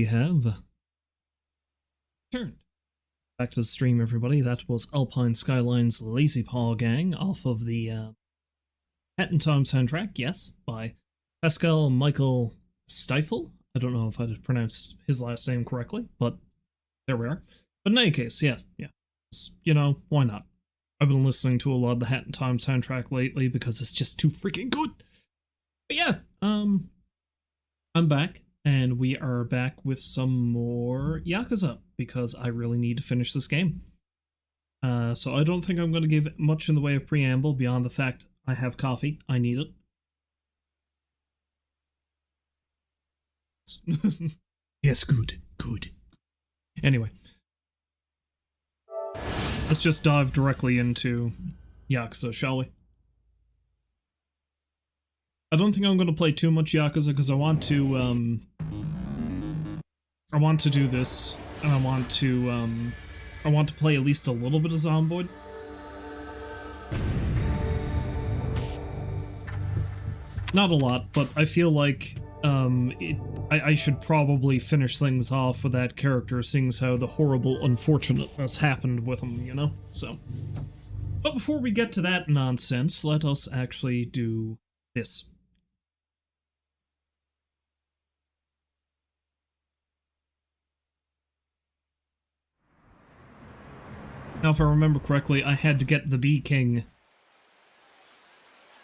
we have turned back to the stream, everybody. That was Alpine Skyline's Lazy Paw Gang off of the Hat in Time soundtrack, yes, by Pascal Michael Stifel. I don't know if I did pronounce his last name correctly, but there we are. But in any case, yes, yeah. You know, why not? I've been listening to a lot of the Hat in Time soundtrack lately because it's just too freaking good. But yeah, I'm back, and we are back with some more Yakuza, because I really need to finish this game. So I don't think I'm going to give much in the way of preamble beyond the fact I have coffee. I need it. Yes, good. Anyway. Let's just dive directly into Yakuza, shall we? I don't think I'm going to play too much Yakuza because I want to do this, and I want to play at least a little bit of Zomboid. Not a lot, but I feel like I should probably finish things off with that character, seeing as how the horrible unfortunateness happened with him, you know? So. But before we get to that nonsense, let us actually do this. Now, if I remember correctly, I had to get the Bee King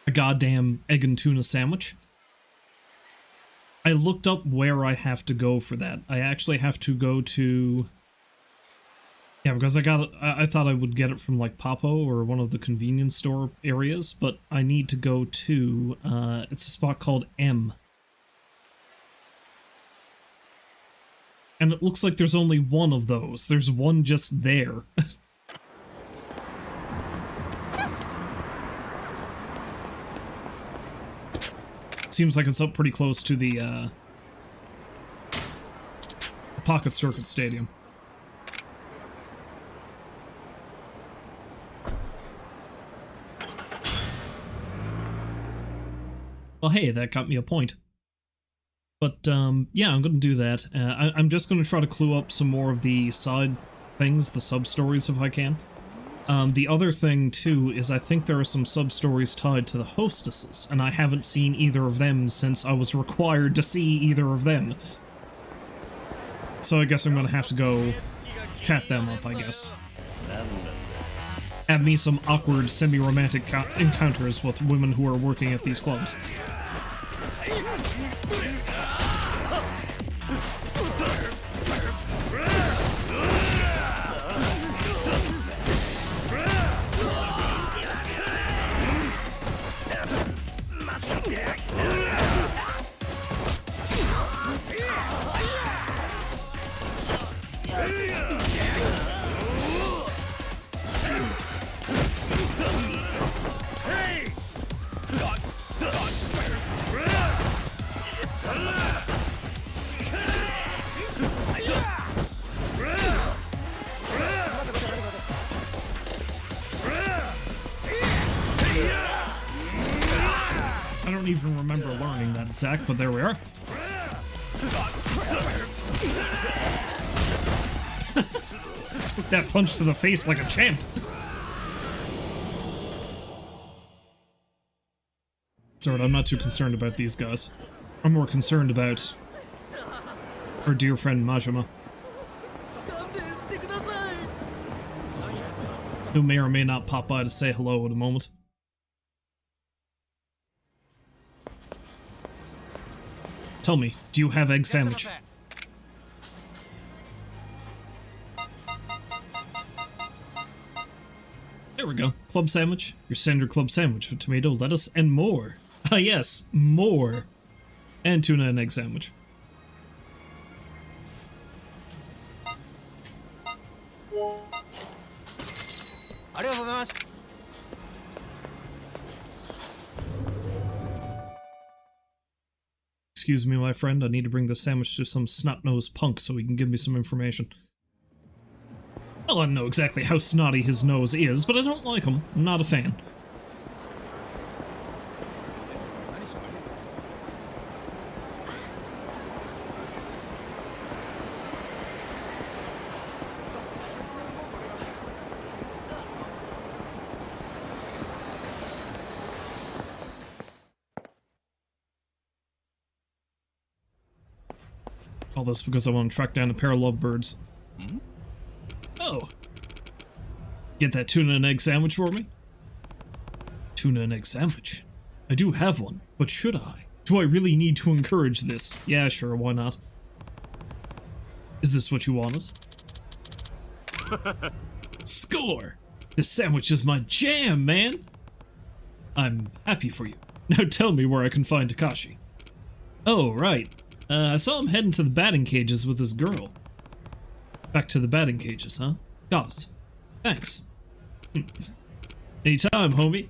a goddamn egg and tuna sandwich. I looked up where I have to go for that. I actually have to go to... Yeah, because I thought I would get it from, like, Papo or one of the convenience store areas, but I need to go to, it's a spot called M. And it looks like there's only one of those. There's one just there. Seems like it's up pretty close to the Pocket Circuit Stadium. Well, hey, that got me a point. But, yeah, I'm gonna do that. I'm just gonna try to clue up some more of the side things, the sub-stories, if I can. The other thing, too, is I think there are some sub-stories tied to the hostesses, and I haven't seen either of them since I was required to see either of them. So I guess I'm gonna have to go chat them up, I guess. Have me some awkward, semi-romantic encounters with women who are working at these clubs. I don't even remember learning that exact, but there we are. Took that punch to the face like a champ. Sorry, I'm not too concerned about these guys. I'm more concerned about our dear friend Majima, who may or may not pop by to say hello in a moment. Tell me, do you have egg sandwich? There we go. Club sandwich. Your standard club sandwich with tomato, lettuce, and more. Ah yes, more. And tuna and egg sandwich. Excuse me, my friend, I need to bring the sandwich to some snot-nosed punk so he can give me some information. Well, I don't know exactly how snotty his nose is, but I don't like him. I'm not a fan. All this because I want to track down a pair of lovebirds. Oh. Get that tuna and egg sandwich for me? Tuna and egg sandwich? I do have one, but should I? Do I really need to encourage this? Yeah, sure, why not? Is this what you wanted? Score! This sandwich is my jam, man! I'm happy for you. Now tell me where I can find Takashi. Oh, right. I saw him heading to the batting cages with his girl. Back to the batting cages, huh? Got it. Thanks. Anytime, homie.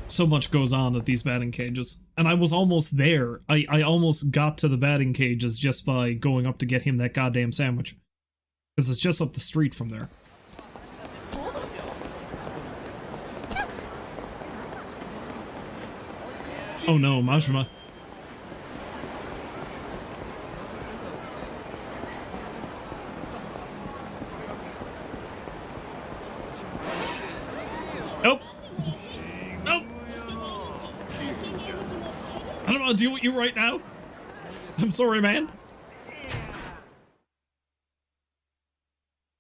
So much goes on at these batting cages. And I was almost there. I almost got to the batting cages just by going up to get him that goddamn sandwich. Because it's just up the street from there. Oh no, Majima. Nope. Nope. I don't want to deal with you right now. I'm sorry, man.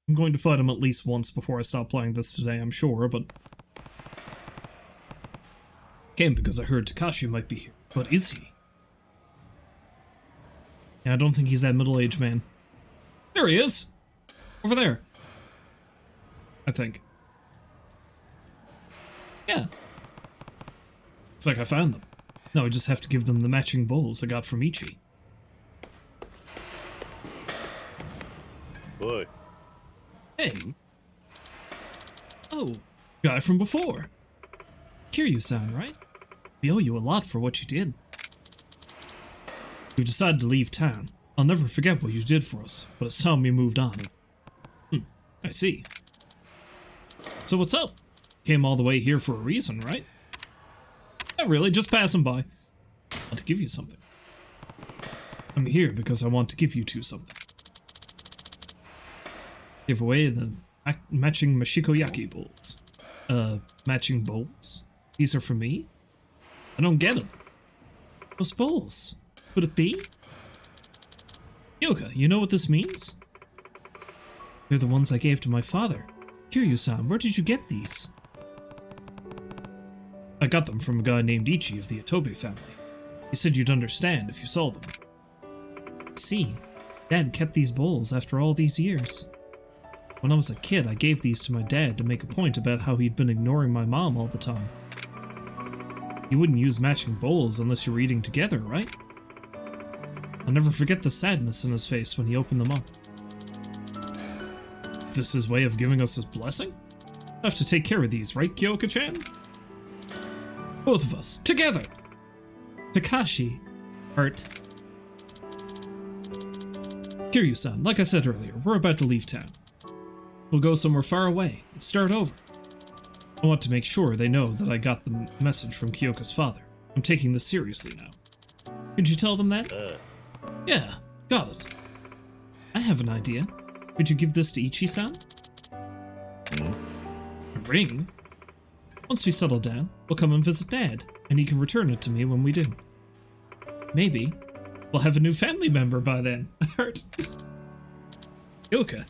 I'm going to fight him at least once before I stop playing this today, I'm sure, but... Came because I heard Takashi might be here. But is he? Yeah, I don't think he's that middle-aged man. There he is! Over there. I think. Yeah. Looks like I found them. Now I just have to give them the matching bowls I got from Ichi. Boy. Hey. Oh, guy from before. Kiryu-san, right? We owe you a lot for what you did. We've decided to leave town. I'll never forget what you did for us, but it's time we moved on. I see. So what's up? Came all the way here for a reason, right? Not really, just passing by. I want to give you something. I'm here because I want to give you two something. Give away the matching Mashikoyaki bowls. Matching bowls? These are for me? I don't get them. Those bowls. Could it be? Yoka, you know what this means? They're the ones I gave to my father. Kiryu-san, where did you get these? I got them from a guy named Ichi of the Itobe family. He said you'd understand if you saw them. See, Dad kept these bowls after all these years. When I was a kid, I gave these to my dad to make a point about how he'd been ignoring my mom all the time. You wouldn't use matching bowls unless you were eating together, right? I'll never forget the sadness in his face when he opened them up. Is this his way of giving us his blessing? I have to take care of these, right, Kyoka-chan? Both of us, together! Takashi. Art. Kiryu-san, like I said earlier, we're about to leave town. We'll go somewhere far away and start over. I want to make sure they know that I got the message from Kyoka's father. I'm taking this seriously now. Could you tell them that? Yeah, got it. I have an idea. Could you give this to Ichi-san? A ring? Once we settle down, we'll come and visit Dad, and he can return it to me when we do. Maybe we'll have a new family member by then. Hurt. Kyoka,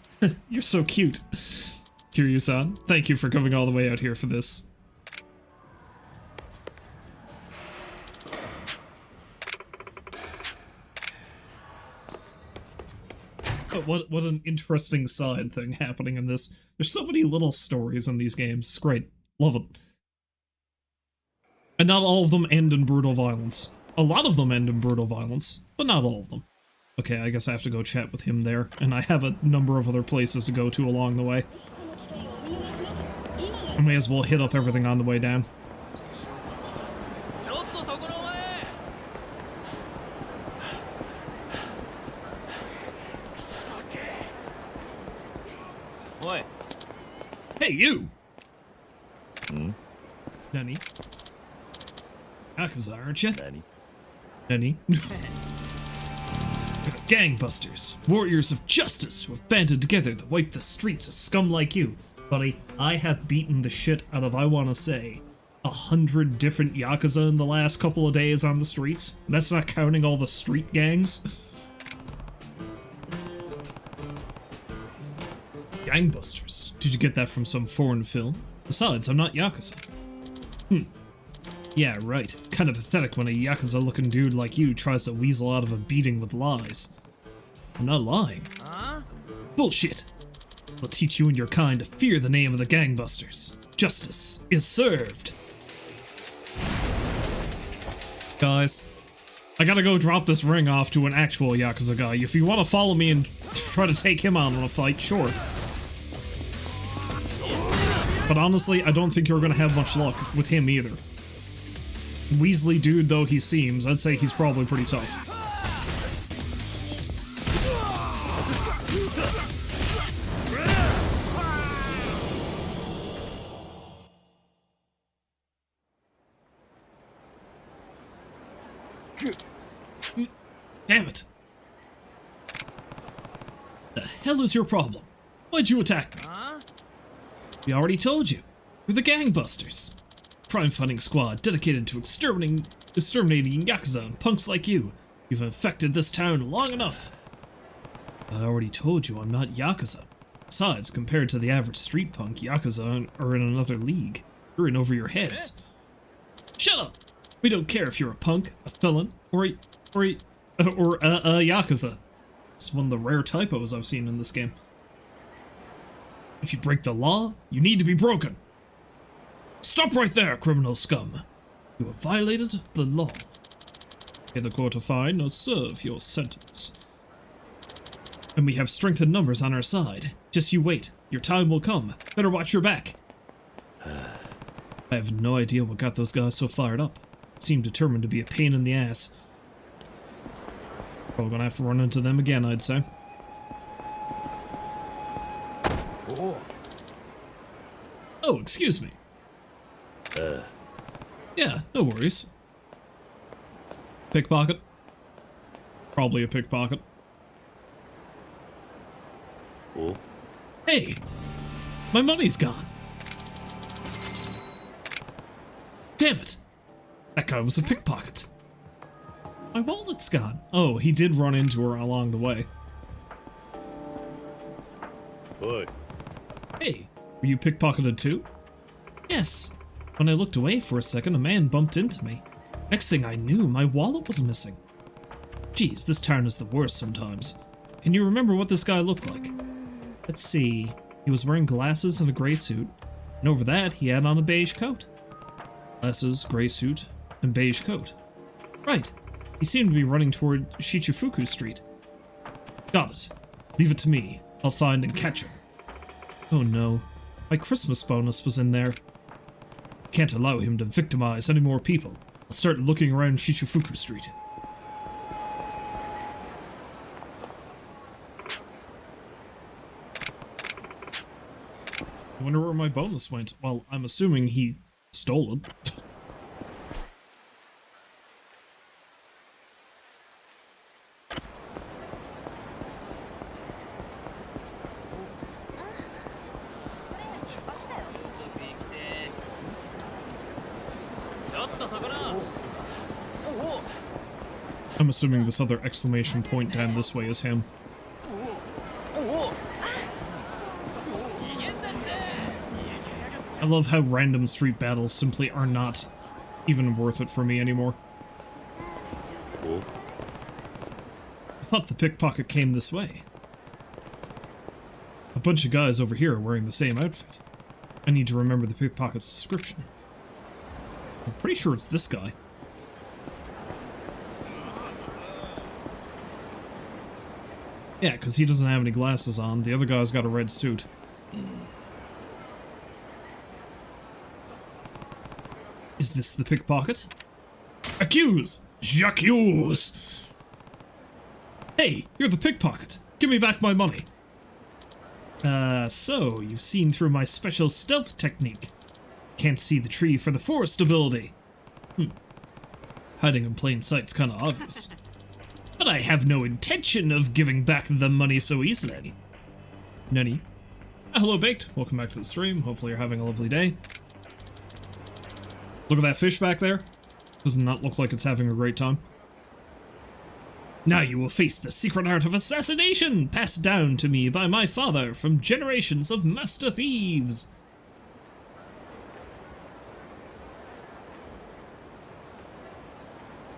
you're so cute. Kiryu-san, thank you for coming all the way out here for this. Oh, what an interesting side thing happening in this. There's so many little stories in these games. It's great. Love it. And not all of them end in brutal violence. A lot of them end in brutal violence, but not all of them. Okay, I guess I have to go chat with him there, and I have a number of other places to go to along the way. I may as well hit up everything on the way down. Hey, you! Nani? Yakuza, aren't you? Nani? Gangbusters, warriors of justice who have banded together to wipe the streets of scum like you. Buddy, I have beaten the shit out of, I want to say, a 100 different Yakuza in the last couple of days on the streets. That's not counting all the street gangs. Gangbusters. Did you get that from some foreign film? Besides, I'm not Yakuza. Yeah, right. Kinda pathetic when a Yakuza-looking dude like you tries to weasel out of a beating with lies. I'm not lying. Huh? Bullshit. I'll teach you and your kind to fear the name of the gangbusters. Justice is served. Guys, I gotta go drop this ring off to an actual Yakuza guy. If you want to follow me and try to take him on in a fight, sure. But honestly, I don't think you're gonna have much luck with him either. Weasley dude though he seems, I'd say he's probably pretty tough. Damn it! The hell is your problem? Why'd you attack me? We already told you. We're the gangbusters. Crime-fighting squad dedicated to exterminating Yakuza and punks like you. You've infected this town long enough. I already told you I'm not Yakuza. Besides, compared to the average street punk, Yakuza are in another league. You're in over your heads. Shut up! We don't care if you're a punk, a felon, or a Yakuza. It's one of the rare typos I've seen in this game. If you break the law, you need to be broken. Stop right there, criminal scum. You have violated the law. Pay the court a fine or serve your sentence. And we have strength in numbers on our side. Just you wait. Your time will come. Better watch your back. I have no idea what got those guys so fired up. Seemed determined to be a pain in the ass. Probably gonna have to run into them again, I'd say. Oh, excuse me. Yeah, no worries. Pickpocket? Probably a pickpocket. Hey! My money's gone! Damn it! That guy was a pickpocket. My wallet's gone. Oh, he did run into her along the way. What? Hey, were you pickpocketed too? Yes. When I looked away for a second, a man bumped into me. Next thing I knew, my wallet was missing. Geez, this town is the worst sometimes. Can you remember what this guy looked like? Let's see. He was wearing glasses and a gray suit, and over that, he had on a beige coat. Glasses, gray suit, and beige coat. Right. He seemed to be running toward Shichifuku Street. Got it. Leave it to me. I'll find and catch him. Oh no. My Christmas bonus was in there. Can't allow him to victimize any more people. I'll start looking around Shichifuku Street. I wonder where my bonus went. Well, I'm assuming he stole it. I'm assuming this other exclamation point down this way is him. I love how random street battles simply are not even worth it for me anymore. I thought the pickpocket came this way. A bunch of guys over here are wearing the same outfit. I need to remember the pickpocket's description. I'm pretty sure it's this guy. Yeah, because he doesn't have any glasses on. The other guy's got a red suit. Is this the pickpocket? Accuse! J'accuse! Hey, you're the pickpocket. Give me back my money. So, you've seen through my special stealth technique. Can't see the tree for the forest ability. Hiding in plain sight's kinda obvious. But I have no intention of giving back the money so easily. Nani? Hello, Baked. Welcome back to the stream. Hopefully you're having a lovely day. Look at that fish back there. Does not look like it's having a great time. Now you will face the secret art of assassination, passed down to me by my father from generations of master thieves.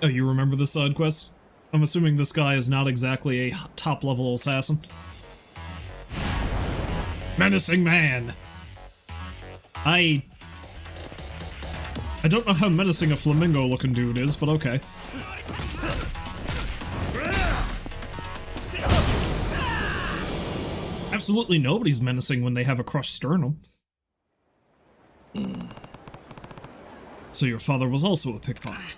Oh, you remember the side quest? I'm assuming this guy is not exactly a top-level assassin. Menacing man! I don't know how menacing a flamingo-looking dude is, but okay. Absolutely nobody's menacing when they have a crushed sternum. So your father was also a pickpocket.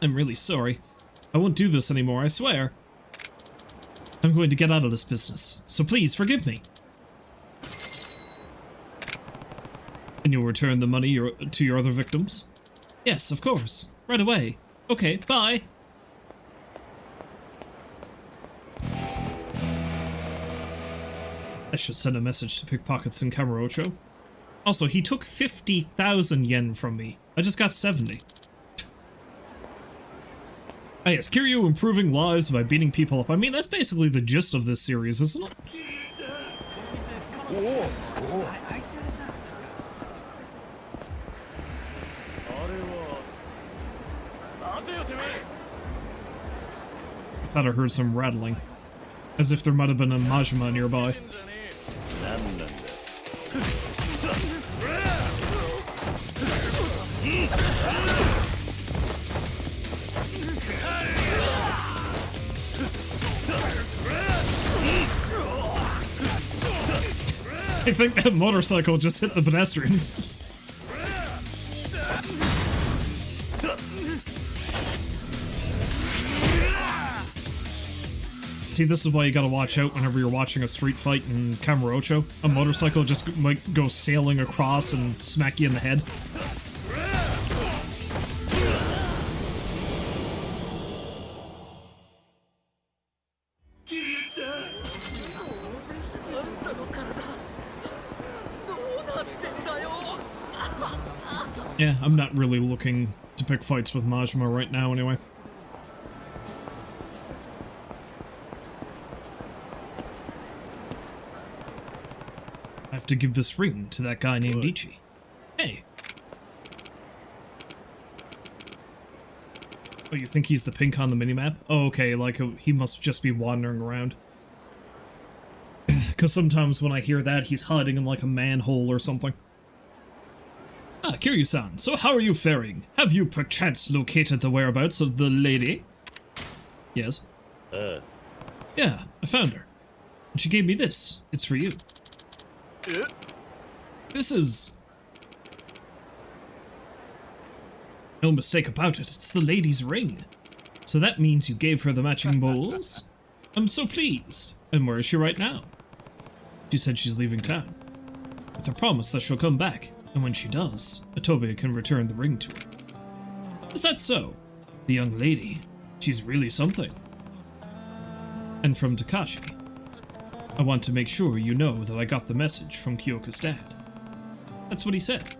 I'm really sorry. I won't do this anymore, I swear. I'm going to get out of this business, so please forgive me. And you'll return the money to your other victims? Yes, of course. Right away. Okay, bye. I should send a message to pickpockets in Kamurocho. Also, he took 50,000 yen from me. I just got 70. Ah yes, Kiryu improving lives by beating people up. I mean, that's basically the gist of this series, isn't it? I thought I heard some rattling. As if there might have been a Majima nearby. I think that motorcycle just hit the pedestrians. See, this is why you gotta watch out whenever you're watching a street fight in Kamurocho. A motorcycle just might go sailing across and smack you in the head. Yeah, I'm not really looking to pick fights with Majima right now anyway. I have to give this ring to that guy named Ichi. Hey. Oh, you think he's the pink on the minimap? Oh, okay, like he must just be wandering around. Because sometimes when I hear that, he's hiding in like a manhole or something. Ah, Kiryu-san, so how are you faring? Have you perchance located the whereabouts of the lady? Yes. Yeah, I found her. And she gave me this. It's for you. This is... No mistake about it, it's the lady's ring. So that means you gave her the matching bowls? I'm so pleased. And where is she right now? She said she's leaving town. With a promise that she'll come back. And when she does, Atobia can return the ring to her. Is that so? The young lady. She's really something. And from Takashi. I want to make sure you know that I got the message from Kyoka's dad. That's what he said.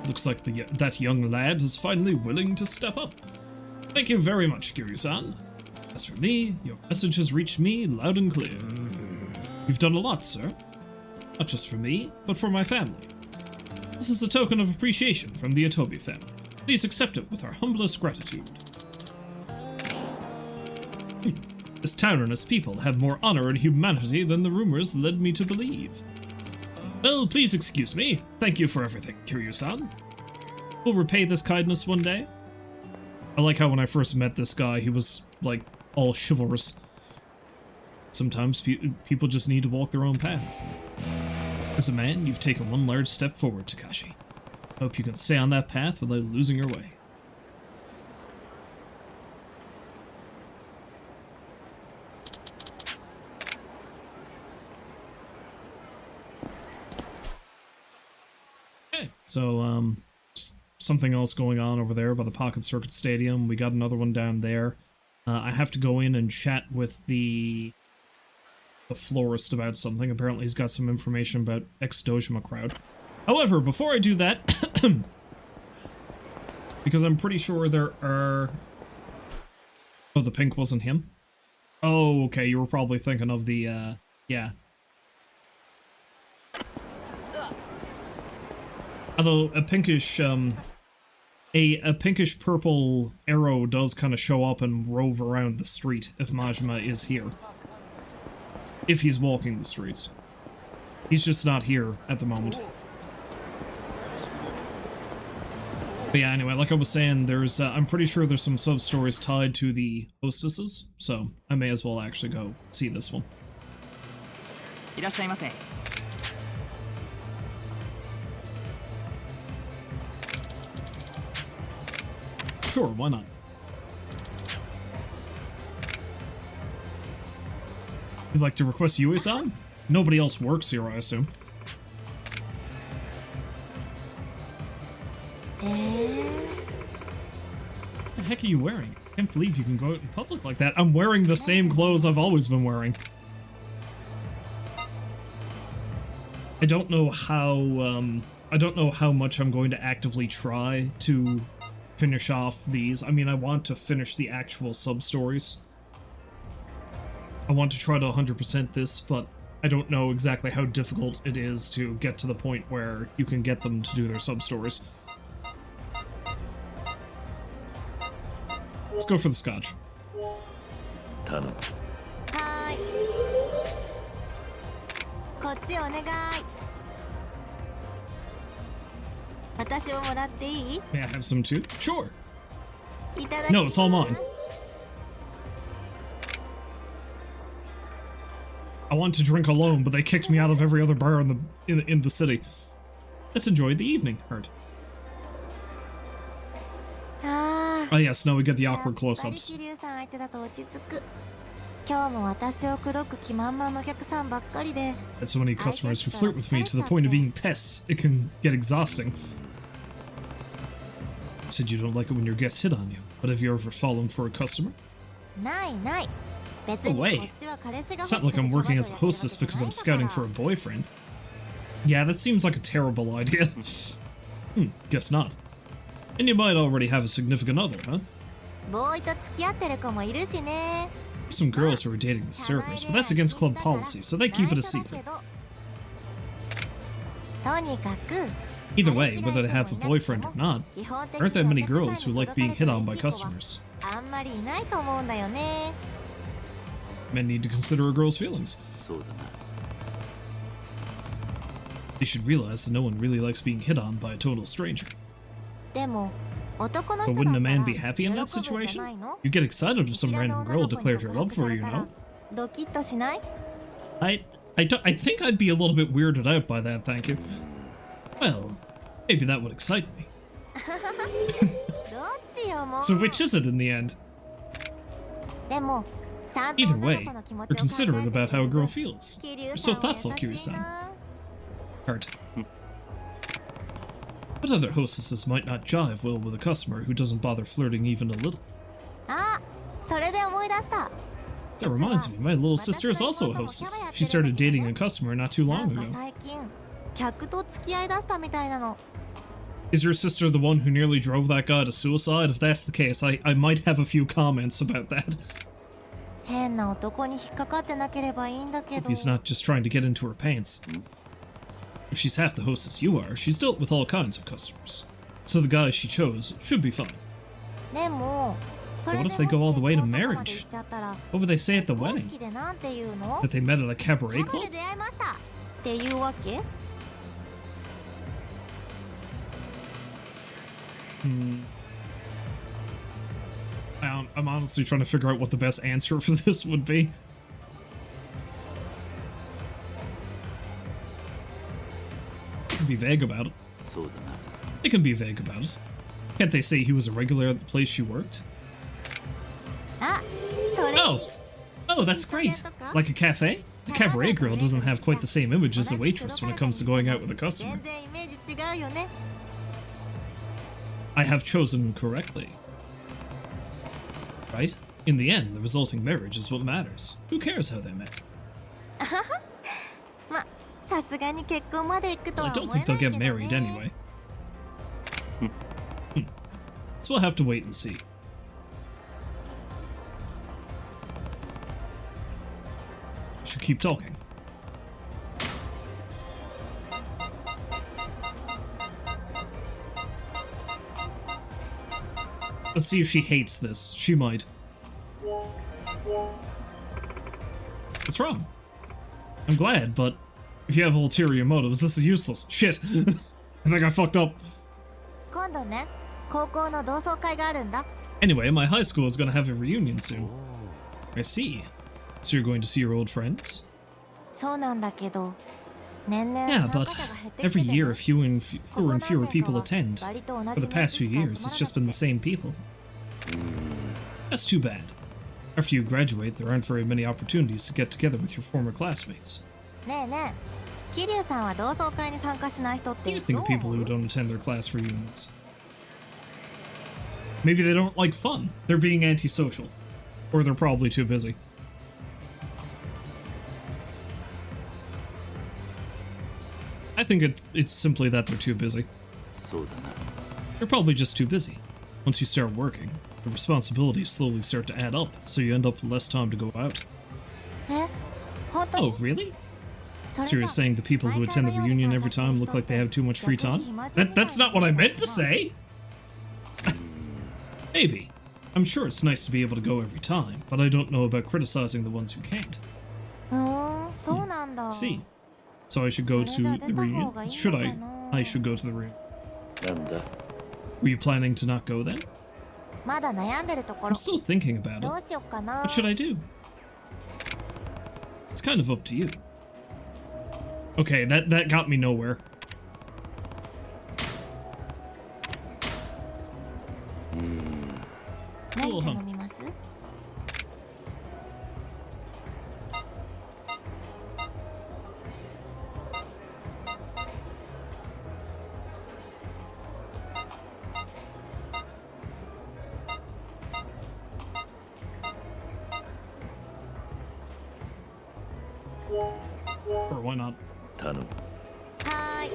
Looks like that young lad is finally willing to step up. Thank you very much, Kiryu-san. As for me, your message has reached me loud and clear. You've done a lot, sir. Not just for me, but for my family. This is a token of appreciation from the Atobi family. Please accept it with our humblest gratitude. This town and its people have more honor and humanity than the rumors led me to believe. Well, please excuse me. Thank you for everything, Kiryu-san. We'll repay this kindness one day. I like how when I first met this guy, he was, like, all chivalrous. Sometimes people just need to walk their own path. As a man, you've taken one large step forward, Takashi. Hope you can stay on that path without losing your way. Okay, so, something else going on over there by the Pocket Circuit Stadium. We got another one down there. I have to go in and chat with the florist about something. Apparently he's got some information about ex-Dojima crowd. However, before I do that, because I'm pretty sure there are... Oh, the pink wasn't him? Oh, okay, you were probably thinking of the, yeah. Although a pinkish, a pinkish purple arrow does kind of show up and rove around the street if Majima is here. If he's walking the streets. He's just not here at the moment. But yeah, anyway, like I was saying, there's, I'm pretty sure there's some sub-stories tied to the hostesses, so I may as well actually go see this one. Sure, why not? You'd like to request Yui-san? Nobody else works here, I assume. What the heck are you wearing? I can't believe you can go out in public like that. I'm wearing the same clothes I've always been wearing. I don't know how much I'm going to actively try to finish off these. I mean, I want to finish the actual sub-stories. I want to try to 100% this, but I don't know exactly how difficult it is to get to the point where you can get them to do their sub-stories. Let's go for the scotch. Hi. May I have some too? Sure. No, it's all mine. I want to drink alone, but they kicked me out of every other bar in the city. Let's enjoy the evening, Heard. Oh yes, now we get the awkward close-ups. That's so many customers who flirt with me to the point of being pests. It can get exhausting. You said you don't like it when your guests hit on you, but have you ever fallen for a customer? No way. It's not like I'm working as a hostess because I'm scouting for a boyfriend. Yeah, that seems like a terrible idea. Guess not. And you might already have a significant other, huh? There's some girls who are dating the servers, but that's against club policy, so they keep it a secret. Either way, whether they have a boyfriend or not, there aren't that many girls who like being hit on by customers. Men need to consider a girl's feelings. They should realize that no one really likes being hit on by a total stranger. But wouldn't a man be happy in that situation? You get excited if some random girl declared her love for you, you know? I think I'd be a little bit weirded out by that, thank you. Well, maybe that would excite me. So which is it in the end? Either way, you're considerate about how a girl feels. You're so thoughtful, Kiryu-san. Heart. But other hostesses might not jive well with a customer who doesn't bother flirting even a little. That reminds me, my little sister is also a hostess. She started dating a customer not too long ago. Is your sister the one who nearly drove that guy to suicide? If that's the case, I might have a few comments about that. Hope he's not just trying to get into her pants. If she's half the hostess you are, she's dealt with all kinds of customers. So the guy she chose should be fine. But what if they go all the way to marriage? What would they say at the wedding? That they met at a cabaret club? I'm honestly trying to figure out what the best answer for this would be. Be vague about it. They can be vague about it. Can't they say he was a regular at the place she worked? Oh, that's great. Like a cafe? The cabaret girl doesn't have quite the same image as a waitress when it comes to going out with a customer. I have chosen correctly. Right? In the end, the resulting marriage is what matters. Who cares how they met? さすがに結婚まで行くと Well, I は don't 思え think な they'll いけ get ど married ね。 anyway. So we'll have to wait and see. Should keep talking. Let's see if she hates this. She might. What's wrong? I'm glad, but if you have ulterior motives, this is useless. Shit. I think I fucked up. 今度ね、高校の同窓会があるんだ。 Anyway, my high school is gonna have a reunion soon. I see. So you're going to see your old friends? そうなんだけど、年々 Yeah, 参加 but 者が減ってき every てて year ね。 fewer and fewer people attend. 割と同 For じ the メン past ツ few しか years, it's 集 just been ま the らなくて。 same people. That's too bad. After you graduate, there aren't very many opportunities to get together with your former classmates. ねえねえ、桐生さんは同窓会に参加しない人っ What do you て think どう of people 思 who う？ don't attend their class reunions? Maybe they don't like fun. They're being antisocial. Or they're probably too busy. I think it's simply that they're too busy. They're probably just too busy. Once you start working, the responsibilities slowly start to add up, so you end up with less time to go out. え、本当 Oh, に？ really? それ So じゃ you're saying the people who attend the reunion every time look like they have too much free time? That's not what I meant to say! Maybe. I'm sure it's nice to be able to go every time, but I don't know about criticizing the ones who can't. そうなんだ。 See. So I should go to the reunion? Should I? I should go to the reunion. Were you planning to not go then? まだ悩んでるとこ I'm ろ。 still thinking about ど it. うしよっかな。 What should I do? It's kind of up to you. Okay, that got me nowhere. 何頼みます？ Or why not? はーい。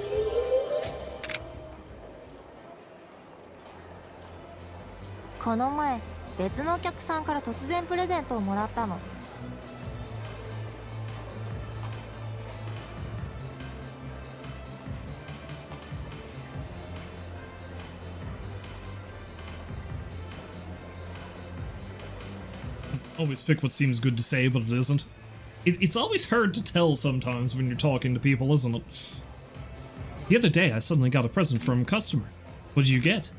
この前、別のお客さんから突然プレゼントをもらったの。Always pick what seems good to say, but it isn't. It's always hard to tell sometimes when you're talking to people, isn't it? The other day, I suddenly got a present from a customer. What did you get?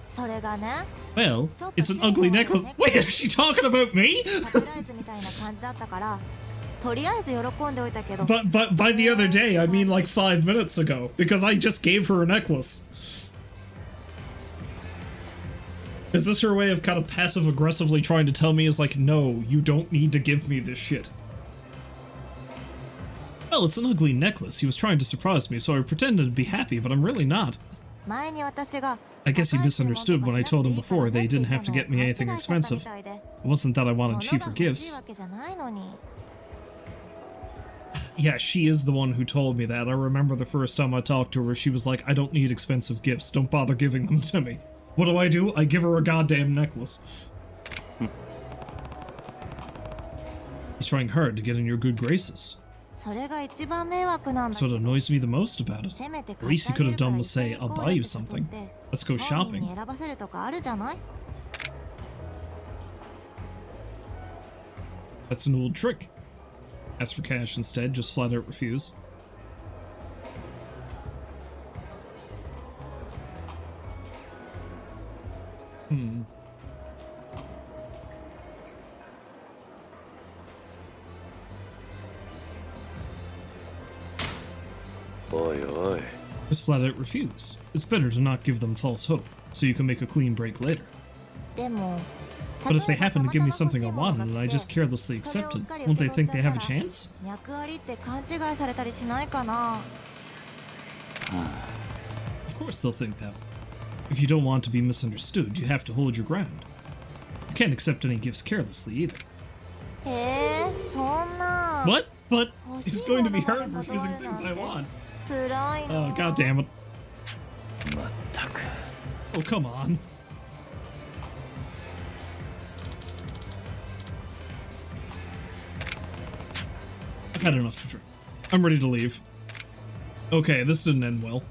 それがね、 Well, it's an ugly necklace. Wait, is she talking about me? サプライズみたいな感じだったから、とりあえず喜んでおいたけど。 But by the other day, I mean like 5 minutes ago, because I just gave her a necklace. Is this her way of kind of passive-aggressively trying to tell me is like, no, you don't need to give me this shit? Well, it's an ugly necklace. He was trying to surprise me, so I pretended to be happy, but I'm really not. 前に私が I guess he misunderstood when I told him before they didn't have to get me anything expensive. It wasn't that I wanted cheaper gifts. Yeah, she is the one who told me that. I remember the first time I talked to her, she was like, I don't need expensive gifts. Don't bother giving them to me. What do? I give her a goddamn necklace. He's trying hard to get in your good graces. That's what annoys me the most about it. The least he could have done was say, I'll buy you something. Let's go shopping. That's an old trick. Ask for cash instead, just flat out refuse. Just flat out refuse. It's better to not give them false hope, so you can make a clean break later. But if they happen to give me something I wanted and I just carelessly accept it, won't they think they have a chance? Of course they'll think that. If you don't want to be misunderstood, you have to hold your ground. You can't accept any gifts carelessly either. What? but it's going to be hard refusing things I want. 辛いな。 Oh, god damn it. Oh, come on. I've had enough to drink. I'm ready to leave. Okay, this didn't end well.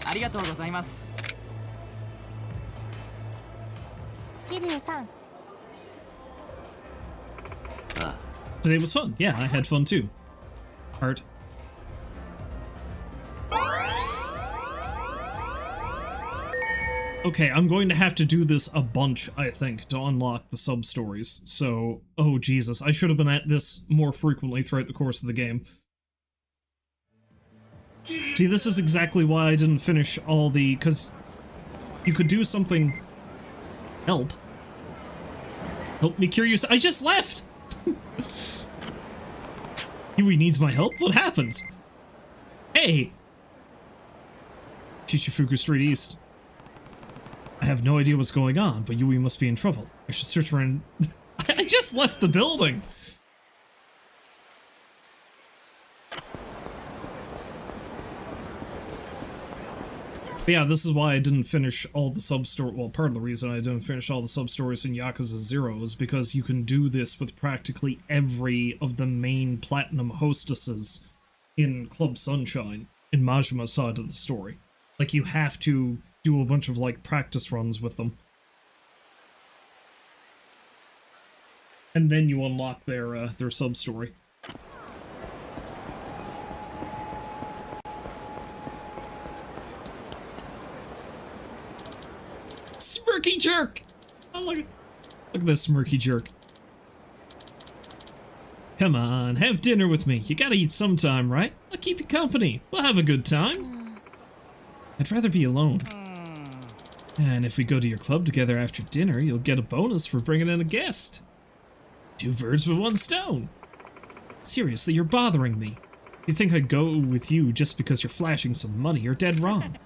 ありがとうございます。桐生さん。 Today was fun. Yeah, I had fun too. Heart. Okay, I'm going to have to do this a bunch, I think, to unlock the sub-stories. So, oh Jesus, I should have been at this more frequently throughout the course of the game. See, this is exactly why I didn't finish all the... because you could do something... Help. Help me, Kiryu. I just left! Yui needs my help? What happens? Hey! Chichifuku Street East. I have no idea what's going on, but Yui must be in trouble. I should search for an... I just left the building! But yeah, this is why I didn't finish all the sub-story. Well, part of the reason I didn't finish all the sub-stories in Yakuza 0 is because you can do this with practically every of the main platinum hostesses in Club Sunshine, in Majima's side of the story. Like, you have to do a bunch of, like, practice runs with them. And then you unlock their sub-story. Smirky jerk! Oh, look at this smirky jerk. Come on, have dinner with me. You gotta eat sometime, right? I'll keep you company. We'll have a good time. I'd rather be alone. And if we go to your club together after dinner, you'll get a bonus for bringing in a guest. 2 birds with 1 stone. Seriously, you're bothering me. If you think I'd go with you just because you're flashing some money, you're dead wrong.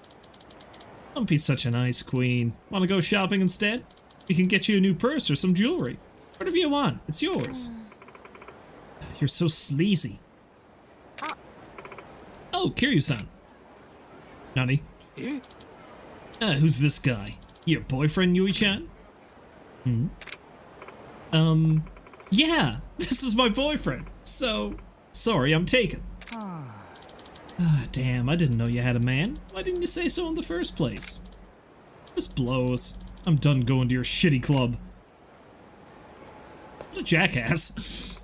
Don't be such a nice queen. Want to go shopping instead? We can get you a new purse or some jewelry. Whatever you want, it's yours. You're so sleazy. Oh, Kiryu-san. Nani? Who's this guy? Your boyfriend, Yui-chan? Yeah, this is my boyfriend. So, sorry, I'm taken. Damn, I didn't know you had a man. Why didn't you say so in the first place? This blows. I'm done going to your shitty club. What a jackass.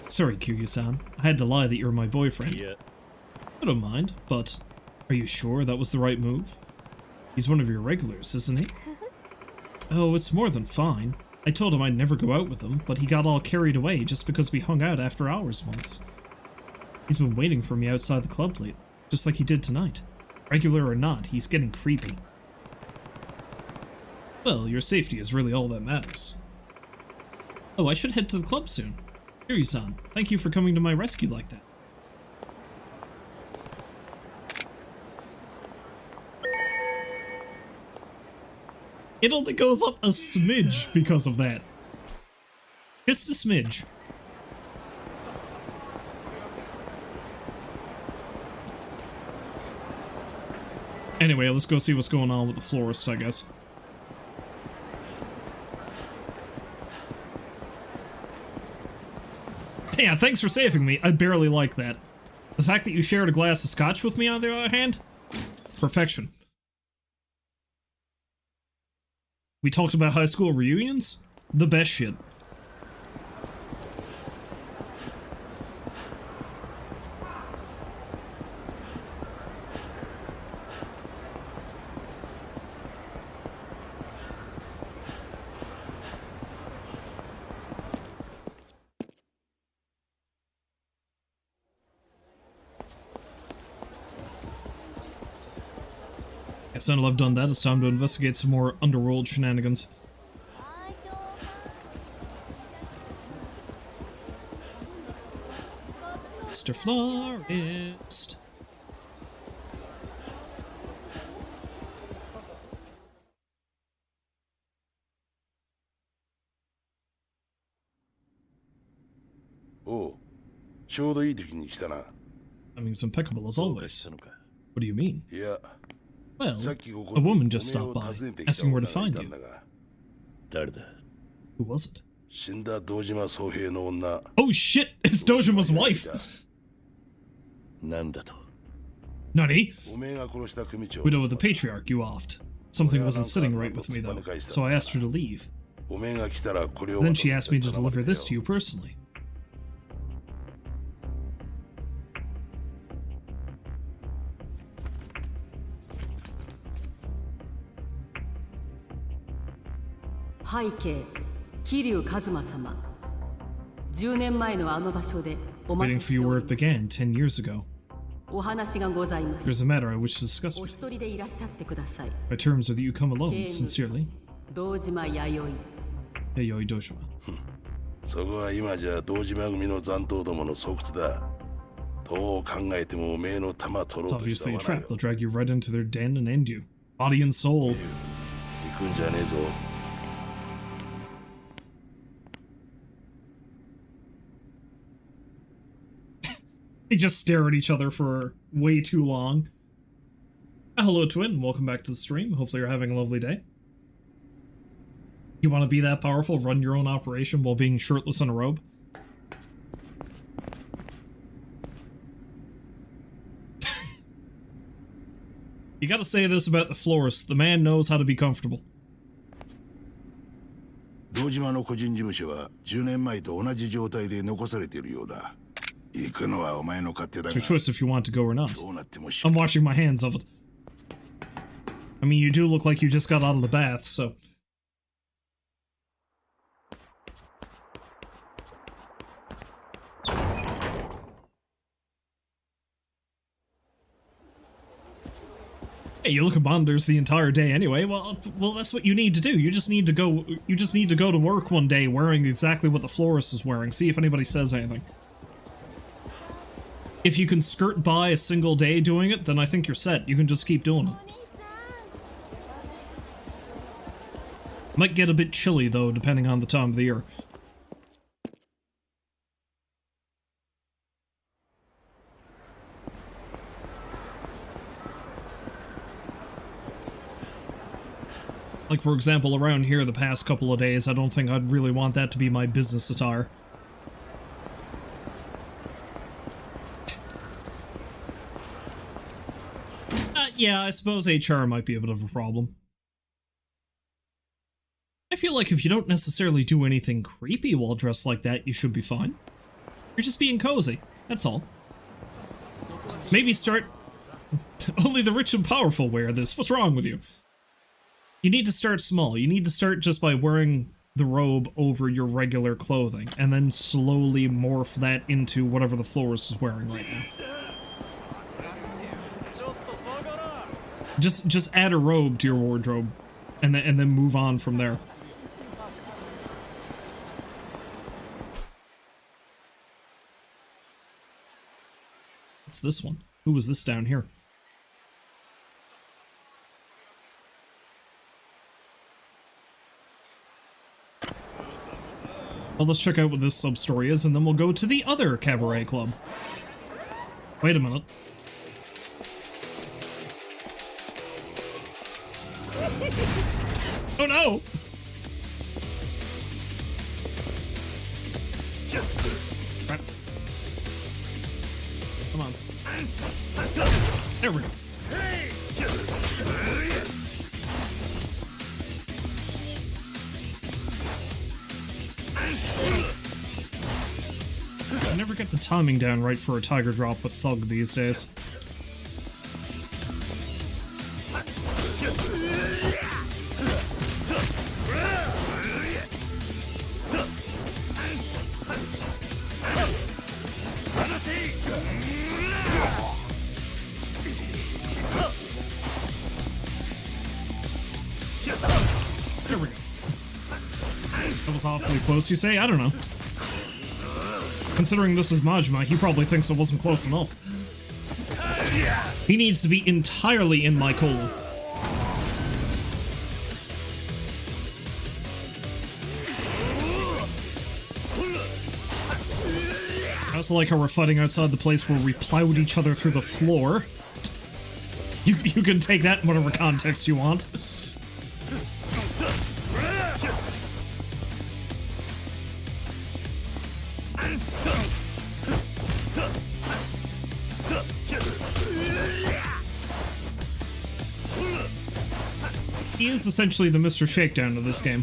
Sorry, Kiryu-san. I had to lie that you're my boyfriend. Yeah. I don't mind, but are you sure that was the right move? He's one of your regulars, isn't he? Oh, it's more than fine. I told him I'd never go out with him, but he got all carried away just because we hung out after hours once. He's been waiting for me outside the club late, just like he did tonight. Regular or not, he's getting creepy. Well, your safety is really all that matters. Oh, I should head to the club soon. Kiryu-san, thank you for coming to my rescue like that. It only goes up a smidge because of that. Just a smidge. Anyway, let's go see what's going on with the florist, I guess. Yeah, thanks for saving me. I barely like that. The fact that you shared a glass of scotch with me, on the other hand? Perfection. We talked about high school reunions? The best shit. Guess now that I've done that, it's time to investigate some more underworld shenanigans. Mr. Florist. おう、ちょうどいい時に来たな。I mean, it's impeccable as always. What do you mean? いや、 Well, さっきここ a に woman just おめえ stopped を by, 訪ねてきた asking where 女 to がい find たん you. だが、誰だ？ Who was it? 死んだ堂島宗平の女。 Oh shit! It's Dojima's wife! なんだと？ Nani? おめえが殺した組長。 Widow of the patriarch you offed. Something wasn't sitting right with me though, so I asked her to leave. おめえが来たらこれを Then 渡せ she asked me to って頼まれ deliver たよ this to you personally. Kiryu Kazuma様。10年前のあの場所でお待 Waiting ち for して you お where り it ます。 began 10 years ago. お話がございます。 There's a matter I wish to discuss お with 一人でいらっしゃってください。 you. My terms are that you come alone, 警務 sincerely. 堂島弥生。 Yayoi Dojima. そこは今じゃ堂島組の残党どもの巣窟だ。どう考えてもおめえの弾取 It's ろうとした obviously a わな trap. よ。 They'll drag you right into their den and end you. Body and soul. 行くんじゃねえぞ。 They just stare at each other for way too long. Hello, Twin. Welcome back to the stream. Hopefully you're having a lovely day. You want to be that powerful? Run your own operation while being shirtless in a robe? You gotta say this about the florist. The man knows how to be comfortable. 堂島の個人事務所は10年前と同じ状態で残されているようだ。行くのはお前の勝手だ It's が your choice if you want to go or not. どうなっても I'm washing my hands of it. I mean, you do look like you just got out of the bath, so... Hey, you look at monitors the entire day anyway. Well, that's what you need to do. You just need to go to work one day wearing exactly what the florist is wearing. See if anybody says anything. If you can skirt by a single day doing it, then I think you're set. You can just keep doing it. Might get a bit chilly, though, depending on the time of the year. Like, for example, around here the past couple of days, I don't think I'd really want that to be my business attire. Yeah, I suppose HR might be a bit of a problem. I feel like if you don't necessarily do anything creepy while dressed like that, you should be fine. You're just being cozy, that's all. Maybe start... Only the rich and powerful wear this, what's wrong with you? You need to start small. You need to start just by wearing the robe over your regular clothing, and then slowly morph that into whatever the florist is wearing right now. Just add a robe to your wardrobe, and then move on from there. What's this one? Who was this down here? Well, let's check out what this sub-story is, and then we'll go to the other cabaret club. Wait a minute. Oh no! Crap. Come on. There we go. I never get the timing down right for a tiger drop with Thug these days. There we go. That was awfully close, you say? I don't know. Considering this is Majima, he probably thinks it wasn't close enough. He needs to be entirely in my colon. also like how we're fighting outside the place where we plowed each other through the floor. You can take that in whatever context you want. He is essentially the Mr. Shakedown of this game.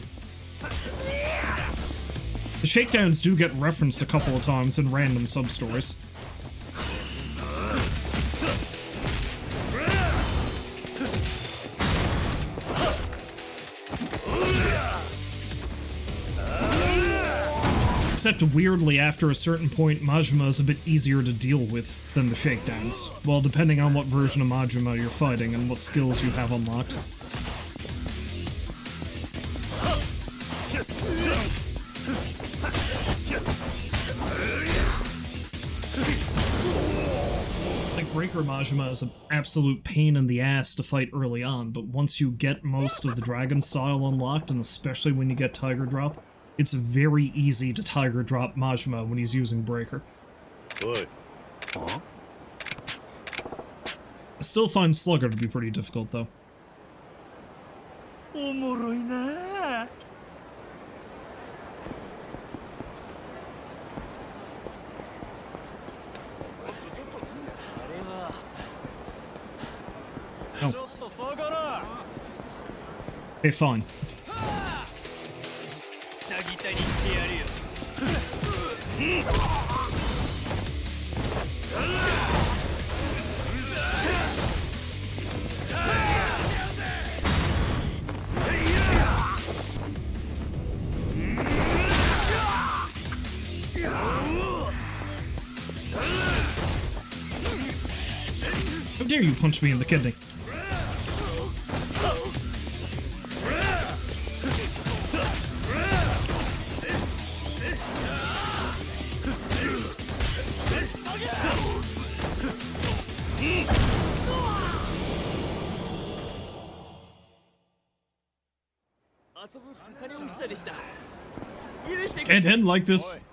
The shakedowns do get referenced a couple of times in random sub-stories. Except weirdly, after a certain point, Majima is a bit easier to deal with than the shakedowns. Well, depending on what version of Majima you're fighting and what skills you have unlocked. Like, Breaker Majima is an absolute pain in the ass to fight early on, but once you get most of the Dragon style unlocked, and especially when you get Tiger Drop, it's very easy to Tiger Drop Majima when he's using Breaker. Oi. I still find Slugger to be pretty difficult, though. Oh. Okay, fine. How dare you punch me in the kidney? Can't end like this.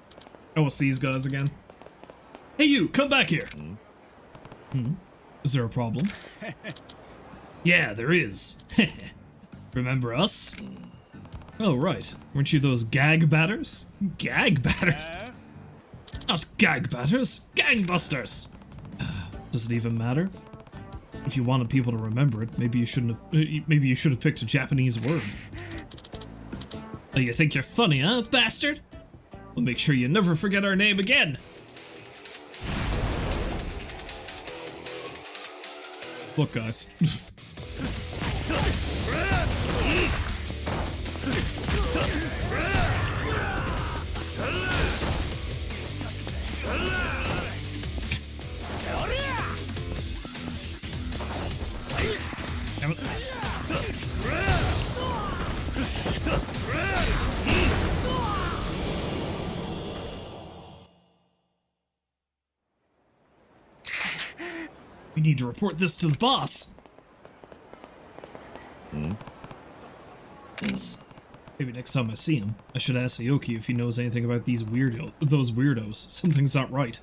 Oh, it's these guys again. Hey you, come back here. Is there a problem? Yeah, there is. Remember us? Oh, right. Weren't you those gag batters? Gag batter? Not gag batters, gangbusters! Does it even matter? If you wanted people to remember it, maybe you shouldn't have. Maybe you should have picked a Japanese word. Oh, you think you're funny, huh, bastard? We'll make sure you never forget our name again. Look, guys. Damn it. We need to report this to the boss. Yes. Maybe next time I see him, I should ask Aoki if he knows anything about those weirdos. Something's not right.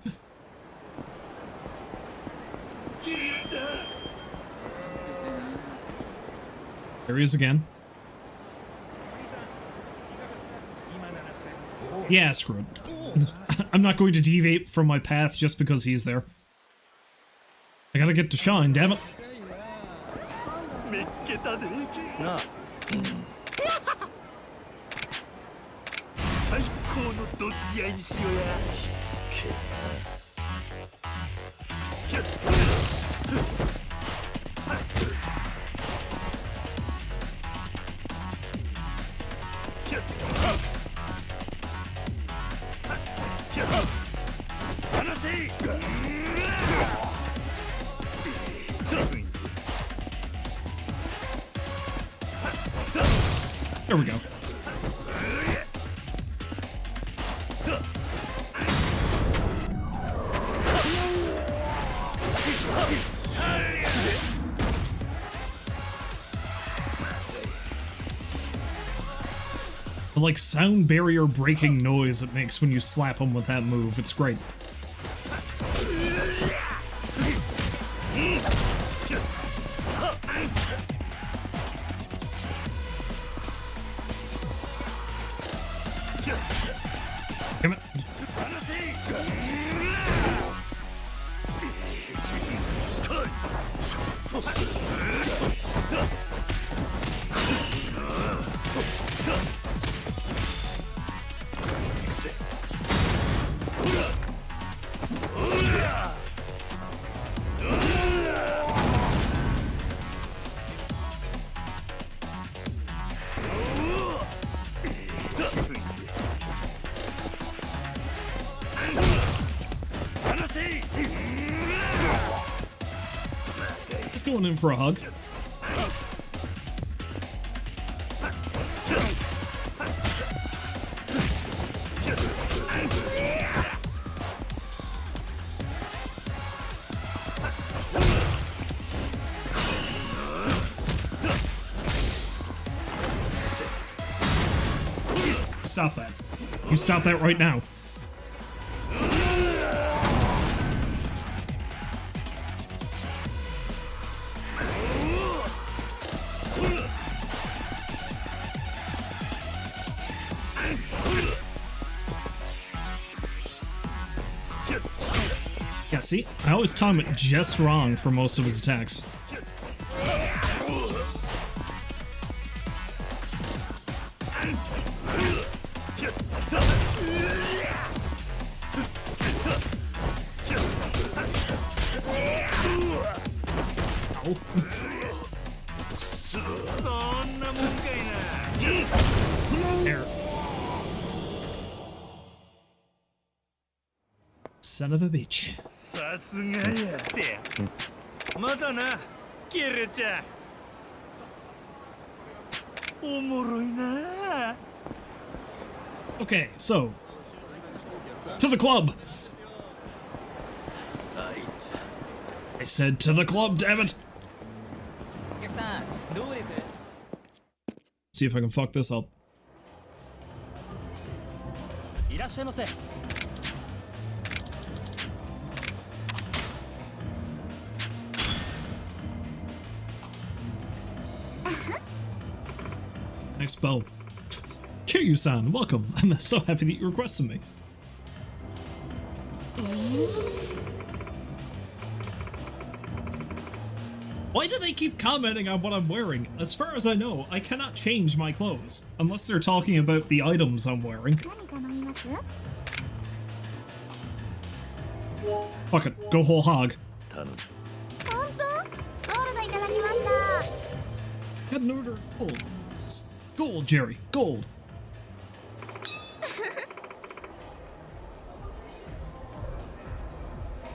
There he is again. Yeah, screw it. I'm not going to deviate from my path just because he's there. I gotta get to shine, damn it. There we go. The, like, sound barrier breaking noise it makes when you slap him with that move, it's great. going in for a hug. Stop that. You stop that right now. Yeah, see? I always time it just wrong for most of his attacks. Son of a bitch. さすがやせやまたなキルちゃんおもろいな Okay, so to the club. I said to the club, damn it. お客さんどうです See if I can fuck this up. いらっしゃいませ Nice bow. Kiryu-san, welcome. I'm so happy that you requested me. Why do they keep commenting on what I'm wearing? As far as I know, I cannot change my clothes. Unless they're talking about the items I'm wearing. 何頼みます？ Fuck it, go whole hog. 頼む。本当？ゴールドいただきました。 Had an order of gold. Gold, Jerry, gold.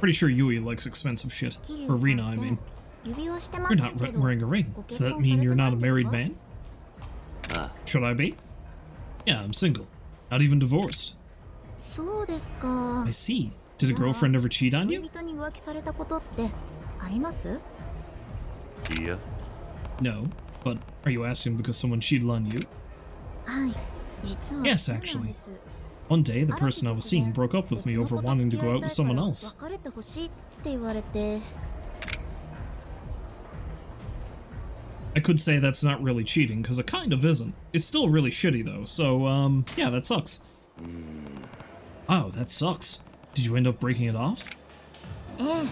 Pretty sure Yui likes expensive shit. Or Rina, I mean. 指輪してま You're せ not んけど。 wearing a ring. ご Does 結 that 婚 mean され you're て not な a いんです married か？ man? あ Should I be? Yeah, I'm single. Not even divorced. そうですか。 I see. Did a girlfriend ever cheat on 恋 you? 人に浮気されたことってあります？あ。いや。 No. But are you asking because someone cheated on you? はい。実は Yes, そうなん actually. です。 One day, the person I was seeing broke up with me over wanting to go out with someone else. 別れてほしいって言われて。 I could say that's not really cheating, because it kind of isn't. It's still really shitty, though, so, yeah, that sucks. Oh, that sucks. Did you end up breaking it off? ええ。やっ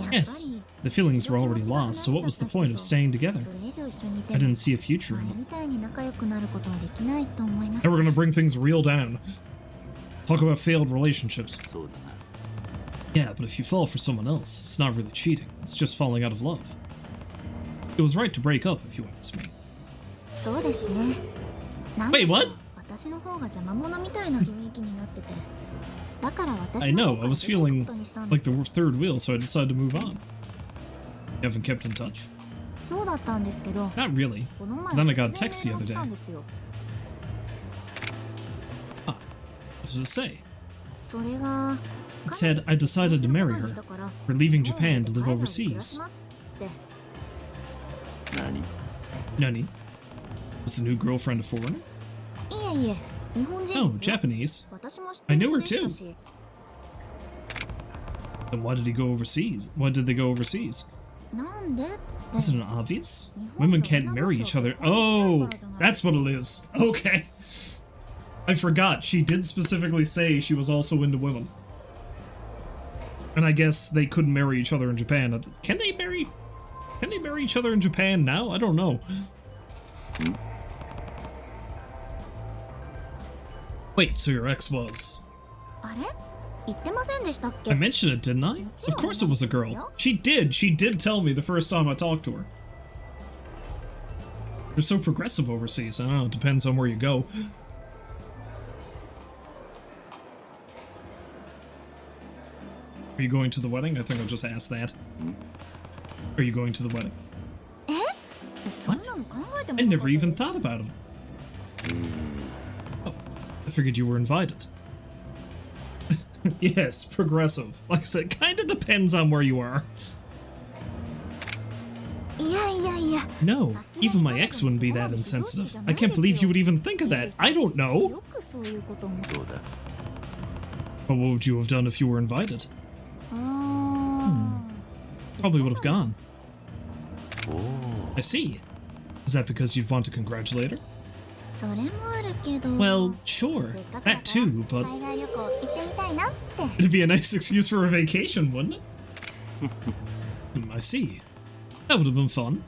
ぱり Yes. The feelings were already lost, so what was the point of staying together? それ以上一緒にいて I も didn't see a future 前 in it. みたいに仲良くなることはできないと思いまし Now た。 we're gonna bring things real down. Talk about failed relationships. そうだな。 Yeah, but if you fall for someone else, it's not really cheating. It's just falling out of love. It was right to break up, if you ask me. そうですね。なんか Wait, what? 私の方が邪魔者みたいな雰囲気になってて。だから I 私の know, 方か I ら was 出ていく feeling ことにしたんで like す。 the third wheel, so I decided to move on. You haven't kept in touch? そうだったんですけど、 Not really. この前 Then I got a 突然 text the メー other ルが来た day. んですよ。 What did it say? それが It said I decided to marry her. We're leaving Japan to live overseas. 何 Nani? Was the new girlfriend a foreigner? いえいえ、日本人 Oh, ですよ。 Japanese. 私も知って I る knew 子 her でした too. し。 Then why did he go overseas? Why did they go overseas? なんでって。 Isn't it obvious? Women can't marry each other. Oh, that's what it is. Okay. I forgot. She did specifically say she was also into women. And I guess they couldn't marry each other in Japan. Can they marry each other in Japan now? I don't know. Wait, so your ex was... あれ言ってませんでしたっけ I mentioned it, didn't I? Of course it was a girl. She did tell me the first time I talked to her. They're so progressive overseas. I don't know, it depends on where you go. Are you going to the wedding? I think I'll just ask that. Are you going to the wedding? What? I never even thought about it. Oh, I figured you were invited. Yes, progressive. Like I said, kinda depends on where you are. No, even my ex wouldn't be that insensitive. I can't believe you would even think of that. I don't know. どうだ But what would you have done if you were invited? Probably would have gone. おお I see. Is that because you'd want to congratulate her? Well, sure. That too, but it'd be a nice excuse for a vacation, wouldn't it? I see. That would have been fun.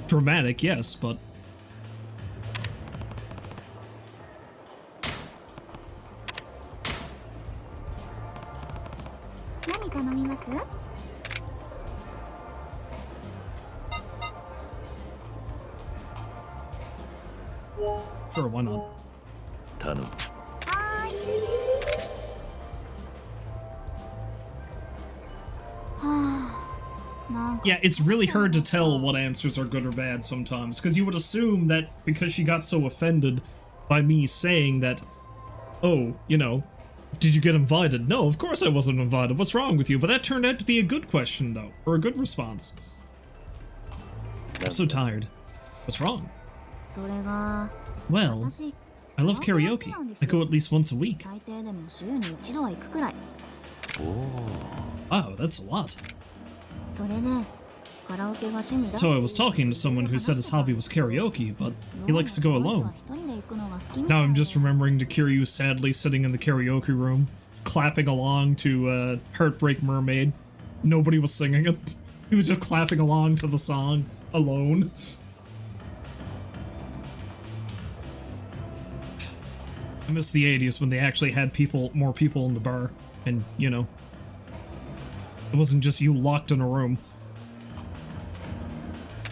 Dramatic, yes, but... Sure, why not? 頼む Yeah, it's really hard to tell what answers are good or bad sometimes, because you would assume that because she got so offended by me saying that, oh, you know, did you get invited? No, of course I wasn't invited. What's wrong with you? But that turned out to be a good question, though, or a good response. I'm so tired. What's wrong? Well, I love karaoke. I go at least once a week. おお Wow, that's a lot. So I was talking to someone who said his hobby was karaoke, but he likes to go alone. Now I'm just remembering the Kiryu sadly sitting in the karaoke room, clapping along to Heartbreak Mermaid. Nobody was singing it. He was just clapping along to the song, alone. I miss the 80s when they actually had more people in the bar, and, you know, it wasn't just you locked in a room.